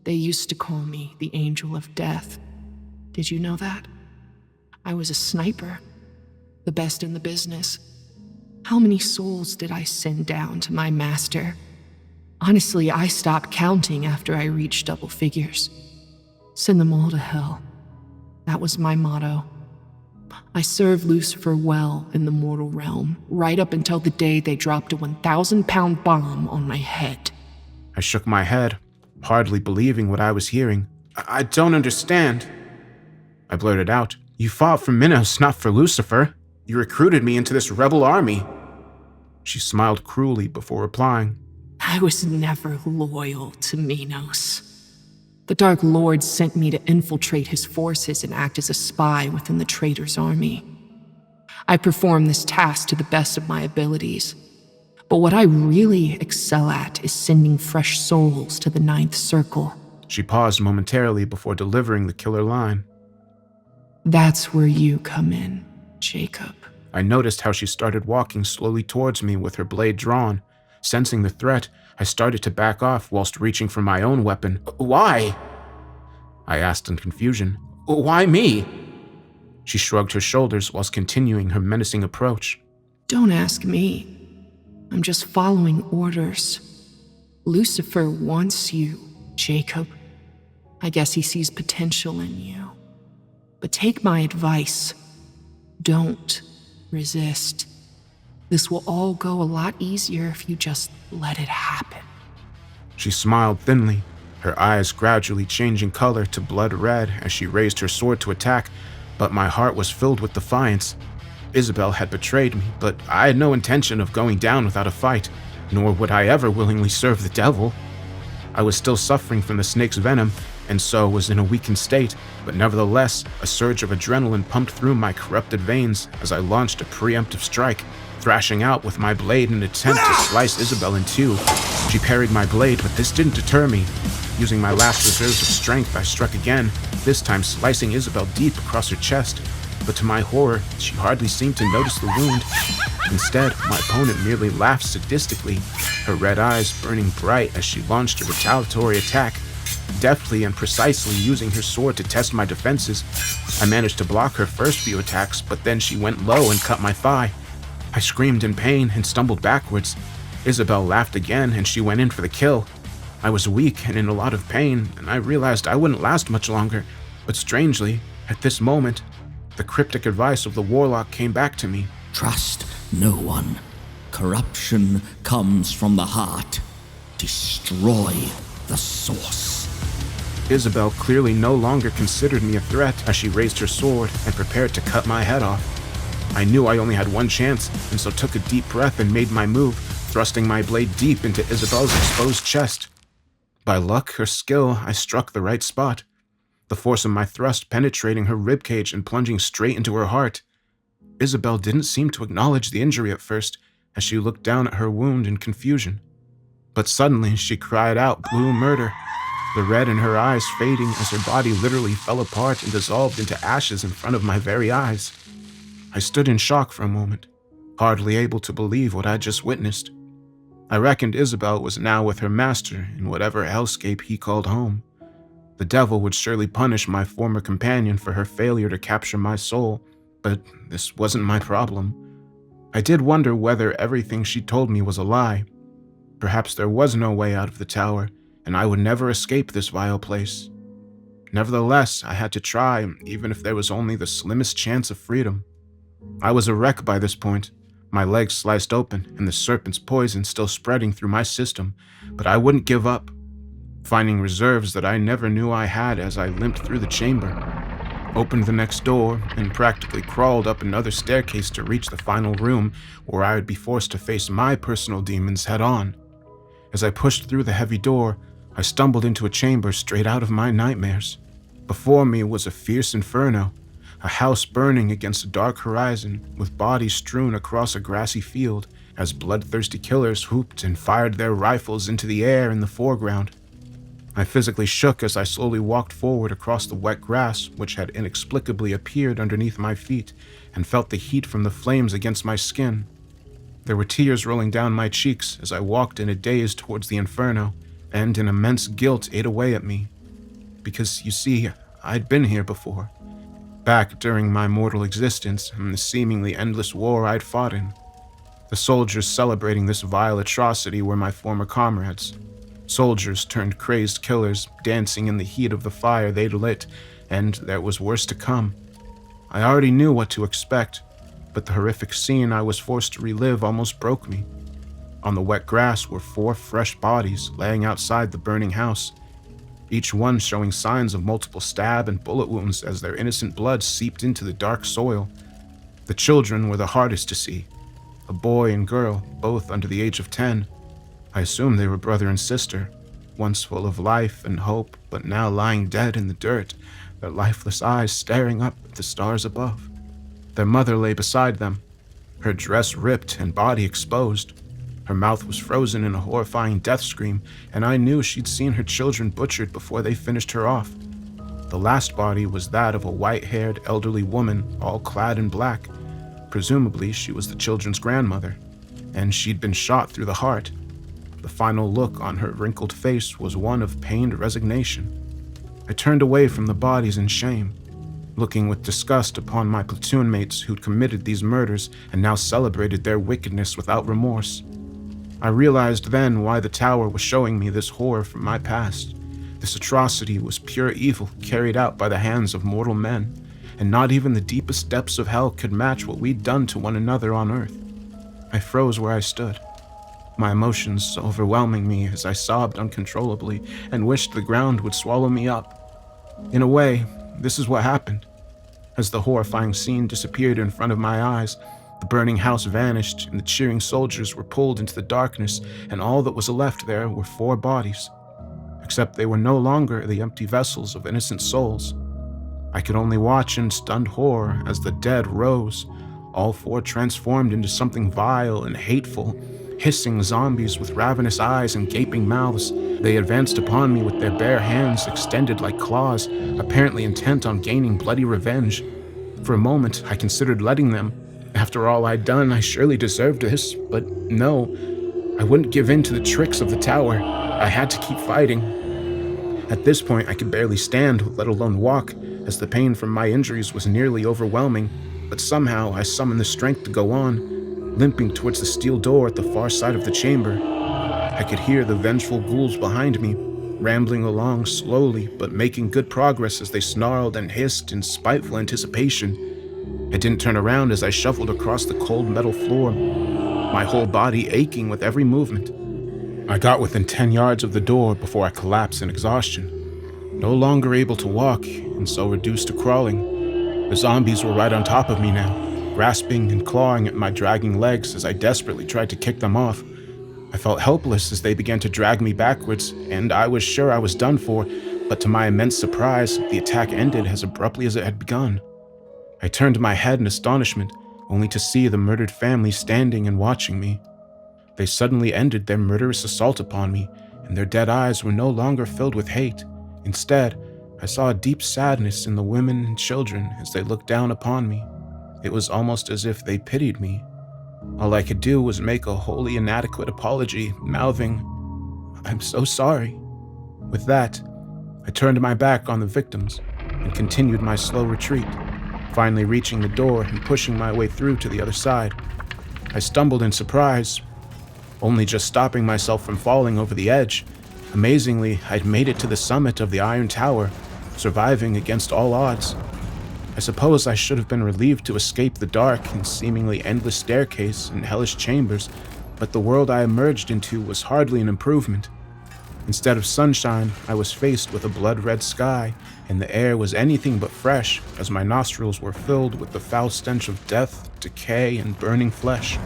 They used to call me the Angel of Death. Did you know that? I was a sniper, the best in the business. How many souls did I send down to my master? Honestly, I stopped counting after I reached double figures. Send them all to hell. That was my motto. I served Lucifer well in the mortal realm, right up until the day they dropped a 1,000-pound bomb on my head. I shook my head, hardly believing what I was hearing. I don't understand. I blurted out. You fought for Minos, not for Lucifer. You recruited me into this rebel army. She smiled cruelly before replying. I was never loyal to Minos. The Dark Lord sent me to infiltrate his forces and act as a spy within the traitor's army. I performed this task to the best of my abilities. But what I really excel at is sending fresh souls to the Ninth Circle. She paused momentarily before delivering the killer line. That's where you come in. Jacob. I noticed how she started walking slowly towards me with her blade drawn. Sensing the threat, I started to back off whilst reaching for my own weapon. "Why?" I asked in confusion. "Why me?" She shrugged her shoulders whilst continuing her menacing approach. Don't ask me. I'm just following orders. Lucifer wants you, Jacob. I guess he sees potential in you. But take my advice. Don't resist. This will all go a lot easier if you just let it happen. She smiled thinly, her eyes gradually changing color to blood red as she raised her sword to attack, but my heart was filled with defiance. Isabel had betrayed me, but I had no intention of going down without a fight, nor would I ever willingly serve the devil. I was still suffering from the snake's venom, and so was in a weakened state, but nevertheless, a surge of adrenaline pumped through my corrupted veins as I launched a preemptive strike, thrashing out with my blade in an attempt to slice Isabel in two. She parried my blade, but this didn't deter me. Using my last reserves of strength, I struck again, this time slicing Isabel deep across her chest. But to my horror, she hardly seemed to notice the wound. Instead, my opponent merely laughed sadistically, her red eyes burning bright as she launched a retaliatory attack. Deftly and precisely using her sword to test my defenses, I managed to block her first few attacks, but then she went low and cut my thigh. I screamed in pain and stumbled backwards. Isabel laughed again and she went in for the kill. I was weak and in a lot of pain, and I realized I wouldn't last much longer. But strangely, at this moment, the cryptic advice of the warlock came back to me. Trust no one. Corruption comes from the heart. Destroy the source. Isabel clearly no longer considered me a threat as she raised her sword and prepared to cut my head off. I knew I only had one chance, and so took a deep breath and made my move, thrusting my blade deep into Isabel's exposed chest. By luck or skill, I struck the right spot, the force of my thrust penetrating her ribcage and plunging straight into her heart. Isabel didn't seem to acknowledge the injury at first, as she looked down at her wound in confusion. But suddenly she cried out blue murder, the red in her eyes fading as her body literally fell apart and dissolved into ashes in front of my very eyes. I stood in shock for a moment, hardly able to believe what I'd just witnessed. I reckoned Isabel was now with her master in whatever hellscape he called home. The devil would surely punish my former companion for her failure to capture my soul, but this wasn't my problem. I did wonder whether everything she told me was a lie. Perhaps there was no way out of the tower, and I would never escape this vile place. Nevertheless, I had to try, even if there was only the slimmest chance of freedom. I was a wreck by this point, my legs sliced open and the serpent's poison still spreading through my system, but I wouldn't give up, finding reserves that I never knew I had as I limped through the chamber, opened the next door, and practically crawled up another staircase to reach the final room where I would be forced to face my personal demons head-on. As I pushed through the heavy door, I stumbled into a chamber straight out of my nightmares. Before me was a fierce inferno, a house burning against a dark horizon with bodies strewn across a grassy field as bloodthirsty killers whooped and fired their rifles into the air in the foreground. I physically shook as I slowly walked forward across the wet grass which had inexplicably appeared underneath my feet and felt the heat from the flames against my skin. There were tears rolling down my cheeks as I walked in a daze towards the inferno, and an immense guilt ate away at me. Because, you see, I'd been here before. Back during my mortal existence and the seemingly endless war I'd fought in. The soldiers celebrating this vile atrocity were my former comrades. Soldiers turned crazed killers, dancing in the heat of the fire they'd lit, and there was worse to come. I already knew what to expect, but the horrific scene I was forced to relive almost broke me. On the wet grass were 4 fresh bodies laying outside the burning house, each one showing signs of multiple stab and bullet wounds as their innocent blood seeped into the dark soil. The children were the hardest to see, a boy and girl, both under the age of 10. I assumed they were brother and sister, once full of life and hope, but now lying dead in the dirt, their lifeless eyes staring up at the stars above. Their mother lay beside them, her dress ripped and body exposed. Her mouth was frozen in a horrifying death scream, and I knew she'd seen her children butchered before they finished her off. The last body was that of a white-haired elderly woman, all clad in black, Presumably, she was the children's grandmother, and she'd been shot through the heart. The final look on her wrinkled face was one of pained resignation. I turned away from the bodies in shame, looking with disgust upon my platoon mates who'd committed these murders and now celebrated their wickedness without remorse. I realized then why the tower was showing me this horror from my past. This atrocity was pure evil carried out by the hands of mortal men, and not even the deepest depths of hell could match what we'd done to one another on Earth. I froze where I stood, my emotions overwhelming me as I sobbed uncontrollably and wished the ground would swallow me up. In a way, this is what happened. As the horrifying scene disappeared in front of my eyes, the burning house vanished and the cheering soldiers were pulled into the darkness, and all that was left there were 4 bodies. Except they were no longer the empty vessels of innocent souls. I could only watch in stunned horror as the dead rose, all 4 transformed into something vile and hateful, hissing zombies with ravenous eyes and gaping mouths. They advanced upon me with their bare hands extended like claws, apparently intent on gaining bloody revenge. For a moment, I considered letting them. After all I'd done, I surely deserved this, but no, I wouldn't give in to the tricks of the tower. I had to keep fighting. At this point, I could barely stand, let alone walk, as the pain from my injuries was nearly overwhelming, but somehow I summoned the strength to go on, limping towards the steel door at the far side of the chamber. I could hear the vengeful ghouls behind me, rambling along slowly but making good progress as they snarled and hissed in spiteful anticipation. I didn't turn around as I shuffled across the cold metal floor, my whole body aching with every movement. I got within 10 yards of the door before I collapsed in exhaustion, no longer able to walk and so reduced to crawling. The zombies were right on top of me now, grasping and clawing at my dragging legs as I desperately tried to kick them off. I felt helpless as they began to drag me backwards, and I was sure I was done for, but to my immense surprise, the attack ended as abruptly as it had begun. I turned my head in astonishment, only to see the murdered family standing and watching me. They suddenly ended their murderous assault upon me, and their dead eyes were no longer filled with hate. Instead, I saw a deep sadness in the women and children as they looked down upon me. It was almost as if they pitied me. All I could do was make a wholly inadequate apology, mouthing, "I'm so sorry." With that, I turned my back on the victims and continued my slow retreat, finally reaching the door and pushing my way through to the other side. I stumbled in surprise, only just stopping myself from falling over the edge. Amazingly, I'd made it to the summit of the Iron Tower, surviving against all odds. I suppose I should have been relieved to escape the dark and seemingly endless staircase and hellish chambers, but the world I emerged into was hardly an improvement. Instead of sunshine, I was faced with a blood-red sky, and the air was anything but fresh, as my nostrils were filled with the foul stench of death, decay, and burning flesh.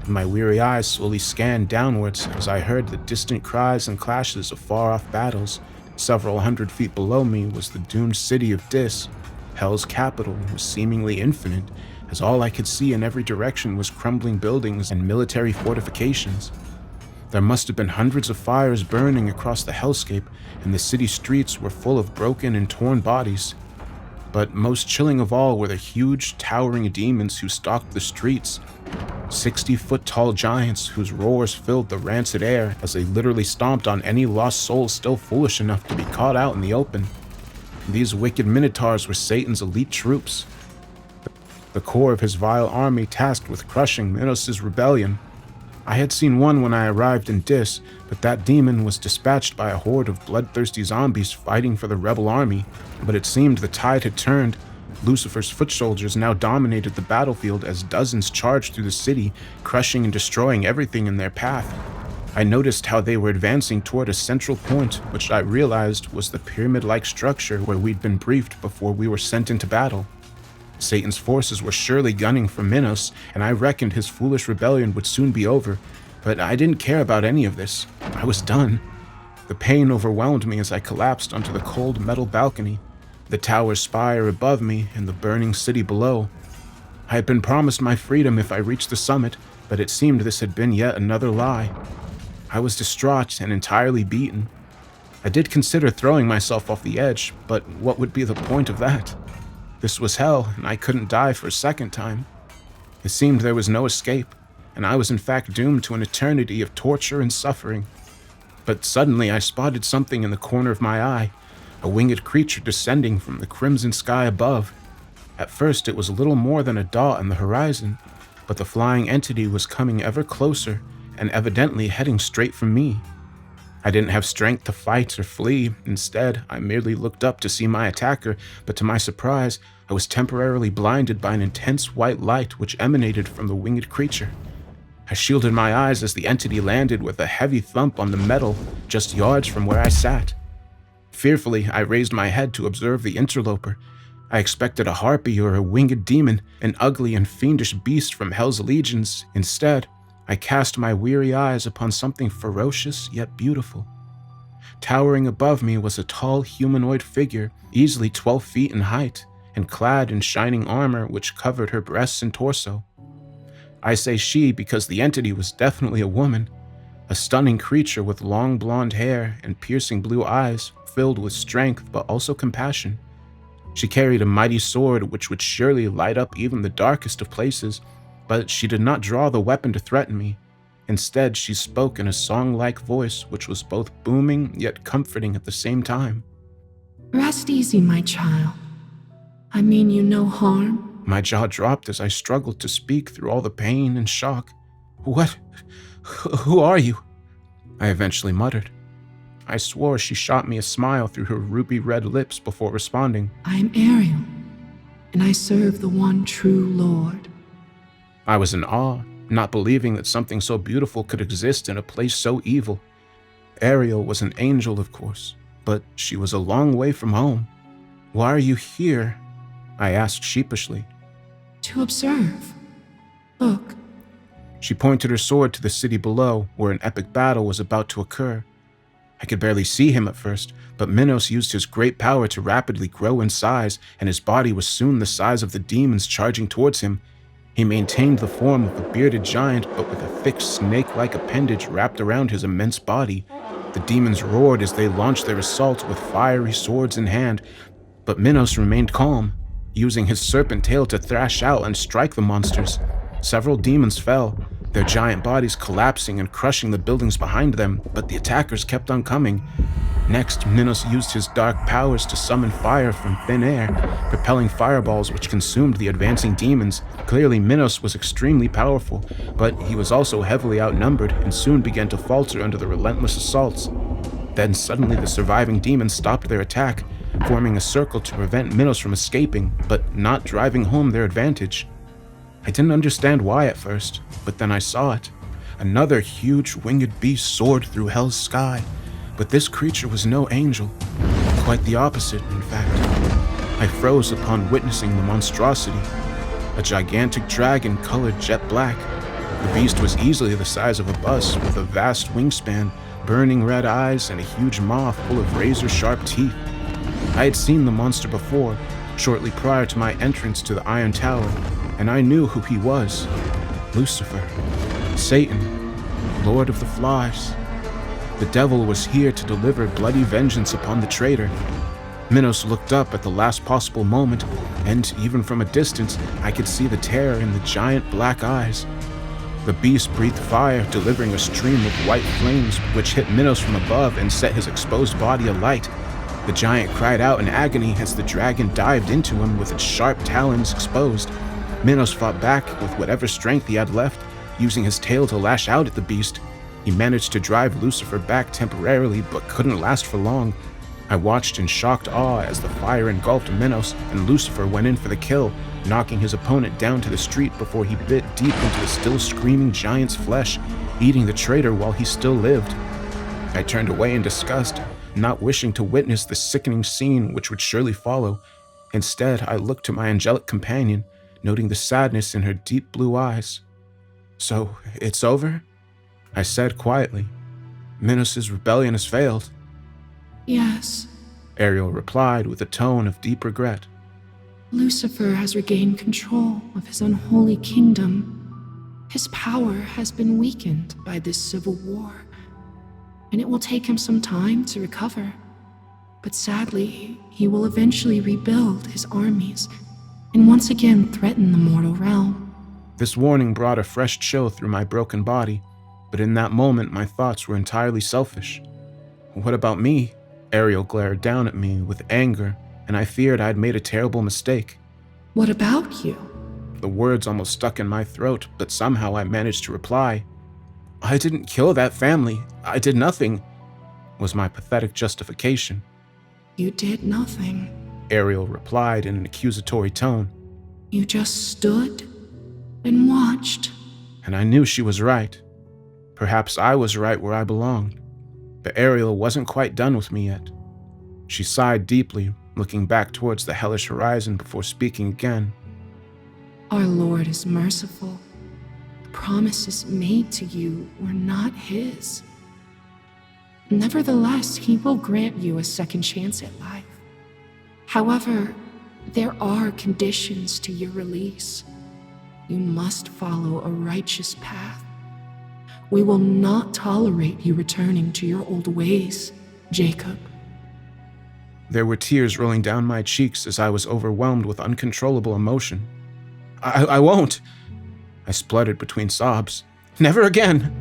My weary eyes slowly scanned downwards as I heard the distant cries and clashes of far-off battles. Several hundred feet below me was the doomed city of Dis. Hell's capital was seemingly infinite, as all I could see in every direction was crumbling buildings and military fortifications. There must have been hundreds of fires burning across the hellscape, and the city streets were full of broken and torn bodies. But most chilling of all were the huge, towering demons who stalked the streets. 60-foot-tall giants whose roars filled the rancid air as they literally stomped on any lost soul still foolish enough to be caught out in the open. These wicked minotaurs were Satan's elite troops, the core of his vile army tasked with crushing Minos' rebellion. I had seen one when I arrived in Dis, but that demon was dispatched by a horde of bloodthirsty zombies fighting for the rebel army. But it seemed the tide had turned. Lucifer's foot soldiers now dominated the battlefield as dozens charged through the city, crushing and destroying everything in their path. I noticed how they were advancing toward a central point, which I realized was the pyramid-like structure where we'd been briefed before we were sent into battle. Satan's forces were surely gunning for Minos, and I reckoned his foolish rebellion would soon be over, but I didn't care about any of this. I was done. The pain overwhelmed me as I collapsed onto the cold metal balcony, the tower's spire above me and the burning city below. I had been promised my freedom if I reached the summit, but it seemed this had been yet another lie. I was distraught and entirely beaten. I did consider throwing myself off the edge, but what would be the point of that? This was hell, and I couldn't die for a second time. It seemed there was no escape, and I was in fact doomed to an eternity of torture and suffering. But suddenly I spotted something in the corner of my eye, a winged creature descending from the crimson sky above. At first it was little more than a dot on the horizon, but the flying entity was coming ever closer and evidently heading straight for me. I didn't have strength to fight or flee. Instead, I merely looked up to see my attacker, but to my surprise, I was temporarily blinded by an intense white light which emanated from the winged creature. I shielded my eyes as the entity landed with a heavy thump on the metal just yards from where I sat. Fearfully, I raised my head to observe the interloper. I expected a harpy or a winged demon, an ugly and fiendish beast from Hell's legions. Instead, I cast my weary eyes upon something ferocious yet beautiful. Towering above me was a tall humanoid figure, easily 12 feet in height, and clad in shining armor which covered her breasts and torso. I say she because the entity was definitely a woman, a stunning creature with long blonde hair and piercing blue eyes filled with strength but also compassion. She carried a mighty sword which would surely light up even the darkest of places, but she did not draw the weapon to threaten me. Instead, she spoke in a song-like voice which was both booming yet comforting at the same time. Rest easy, my child. I mean you no harm. My jaw dropped as I struggled to speak through all the pain and shock. What? Who are you? I eventually muttered. I swore she shot me a smile through her ruby-red lips before responding. I'm Ariel, and I serve the one true Lord. I was in awe, not believing that something so beautiful could exist in a place so evil. Ariel was an angel, of course, but she was a long way from home. Why are you here? I asked sheepishly. To observe. Look. She pointed her sword to the city below, where an epic battle was about to occur. I could barely see him at first, but Minos used his great power to rapidly grow in size, and his body was soon the size of the demons charging towards him. He maintained the form of a bearded giant, but with a thick snake-like appendage wrapped around his immense body. The demons roared as they launched their assault with fiery swords in hand, but Minos remained calm, using his serpent tail to thrash out and strike the monsters. Several demons fell, their giant bodies collapsing and crushing the buildings behind them, but the attackers kept on coming. Next, Minos used his dark powers to summon fire from thin air, propelling fireballs which consumed the advancing demons. Clearly, Minos was extremely powerful, but he was also heavily outnumbered and soon began to falter under the relentless assaults. Then suddenly the surviving demons stopped their attack, forming a circle to prevent Minos from escaping, but not driving home their advantage. I didn't understand why at first, but then I saw it. Another huge winged beast soared through Hell's sky, but this creature was no angel. Quite the opposite, in fact. I froze upon witnessing the monstrosity. A gigantic dragon colored jet black. The beast was easily the size of a bus, with a vast wingspan, burning red eyes, and a huge maw full of razor-sharp teeth. I had seen the monster before, shortly prior to my entrance to the Iron Tower, and I knew who he was. Lucifer. Satan. Lord of the Flies. The devil was here to deliver bloody vengeance upon the traitor. Minos looked up at the last possible moment, and even from a distance, I could see the terror in the giant black eyes. The beast breathed fire, delivering a stream of white flames which hit Minos from above and set his exposed body alight. The giant cried out in agony as the dragon dived into him with its sharp talons exposed. Minos fought back with whatever strength he had left, using his tail to lash out at the beast. He managed to drive Lucifer back temporarily, but couldn't last for long. I watched in shocked awe as the fire engulfed Minos, and Lucifer went in for the kill, knocking his opponent down to the street before he bit deep into the still screaming giant's flesh, eating the traitor while he still lived. I turned away in disgust, not wishing to witness the sickening scene which would surely follow. Instead, I looked to my angelic companion, noting the sadness in her deep blue eyes. "So, it's over?" I said quietly. "Minos' rebellion has failed." Yes. Ariel replied with a tone of deep regret. Lucifer has regained control of his unholy kingdom. His power has been weakened by this civil war, and it will take him some time to recover. But sadly, he will eventually rebuild his armies and once again threaten the mortal realm. This warning brought a fresh chill through my broken body, but in that moment my thoughts were entirely selfish. What about me? Ariel glared down at me with anger, and I feared I'd made a terrible mistake. What about you? The words almost stuck in my throat, but somehow I managed to reply. I didn't kill that family. I did nothing, was my pathetic justification. You did nothing. Ariel replied in an accusatory tone. You just stood and watched. And I knew she was right. Perhaps I was right where I belonged. But Ariel wasn't quite done with me yet. She sighed deeply, looking back towards the hellish horizon before speaking again. Our Lord is merciful. The promises made to you were not his. Nevertheless, he will grant you a second chance at life. However, there are conditions to your release. You must follow a righteous path. We will not tolerate you returning to your old ways, Jacob. There were tears rolling down my cheeks as I was overwhelmed with uncontrollable emotion. I won't, I spluttered between sobs. Never again.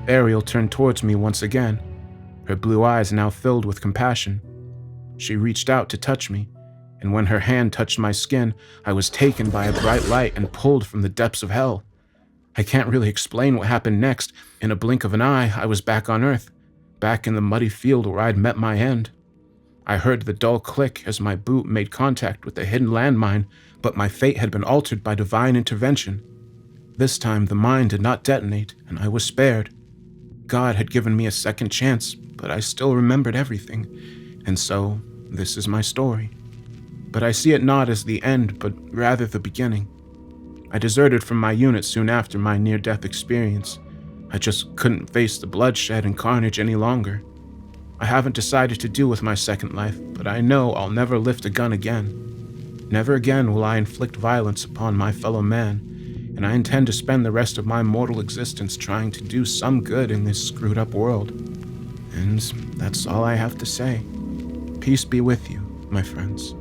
Ariel turned towards me once again, her blue eyes now filled with compassion. She reached out to touch me, and when her hand touched my skin, I was taken by a bright light and pulled from the depths of hell. I can't really explain what happened next. In a blink of an eye, I was back on Earth, back in the muddy field where I'd met my end. I heard the dull click as my boot made contact with the hidden landmine, but my fate had been altered by divine intervention. This time, the mine did not detonate, and I was spared. God had given me a second chance, but I still remembered everything, and so this is my story. But I see it not as the end, but rather the beginning. I deserted from my unit soon after my near-death experience. I just couldn't face the bloodshed and carnage any longer. I haven't decided to do with my second life, but I know I'll never lift a gun again. Never again will I inflict violence upon my fellow man, and I intend to spend the rest of my mortal existence trying to do some good in this screwed-up world. And that's all I have to say. Peace be with you, my friends.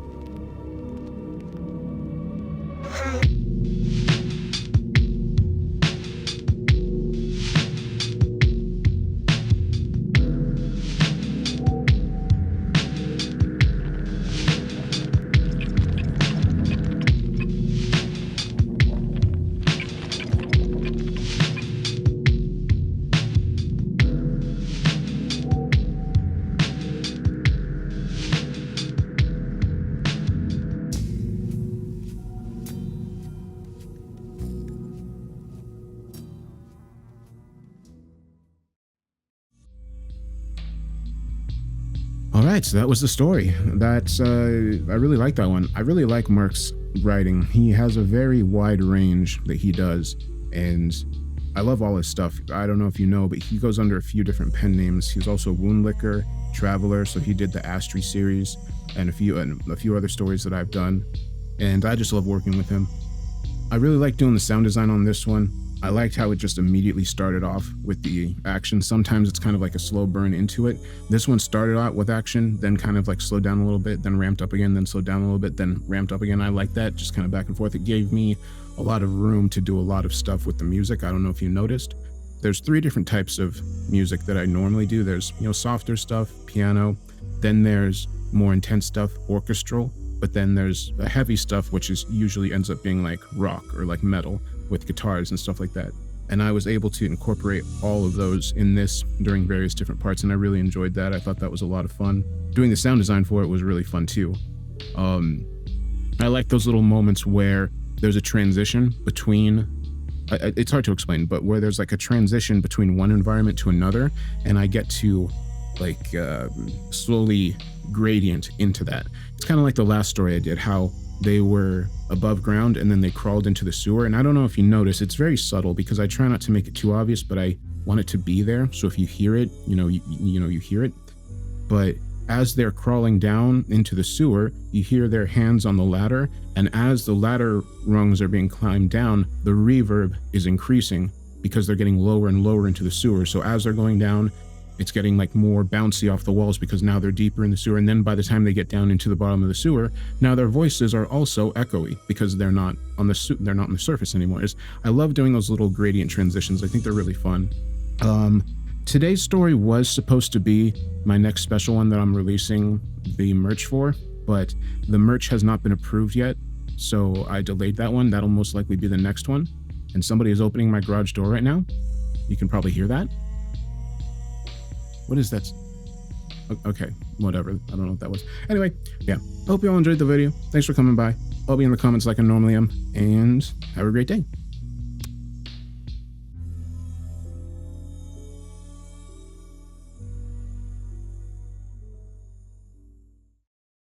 All right, so that was the story. That's I really like that one. I really like Mark's writing. He has a very wide range that he does, and I love all his stuff. I don't know if you know, but he goes under a few different pen names. He's also Woundlicker, Traveler, so he did the Astri series and a few other stories that I've done, and I just love working with him. I really like doing the sound design on this one. I liked how it just immediately started off with the action. Sometimes it's kind of like a slow burn into it. This one started out with action, then kind of like slowed down a little bit, then ramped up again, then slowed down a little bit, then ramped up again. I like that, just kind of back and forth. It gave me a lot of room to do a lot of stuff with the music. I don't know if you noticed. There's 3 different types of music that I normally do. There's, softer stuff, piano. Then there's more intense stuff, orchestral. But then there's the heavy stuff, which is usually ends up being like rock or like metal with guitars and stuff like that. And I was able to incorporate all of those in this during various different parts, and I really enjoyed that. I thought that was a lot of fun. Doing the sound design for it was really fun too. I like those little moments where there's a transition between, it's hard to explain, but where there's like a transition between one environment to another, and I get to like slowly gradient into that. It's kind of like the last story I did, how they were above ground and then they crawled into the sewer. And I don't know if you notice, it's very subtle because I try not to make it too obvious, but I want it to be there. So if you hear it, you hear it. But as they're crawling down into the sewer, you hear their hands on the ladder. And as the ladder rungs are being climbed down, the reverb is increasing because they're getting lower and lower into the sewer. So as they're going down, it's getting like more bouncy off the walls because now they're deeper in the sewer. And then by the time they get down into the bottom of the sewer, now their voices are also echoey because they're not on the surface anymore. I love doing those little gradient transitions. I think they're really fun. Today's story was supposed to be my next special one that I'm releasing the merch for, but the merch has not been approved yet, so I delayed that one. That'll most likely be the next one. And somebody is opening my garage door right now. You can probably hear that. What is that? Okay, whatever. I don't know what that was. Anyway, yeah. Hope you all enjoyed the video. Thanks for coming by. I'll be in the comments like I normally am, and have a great day.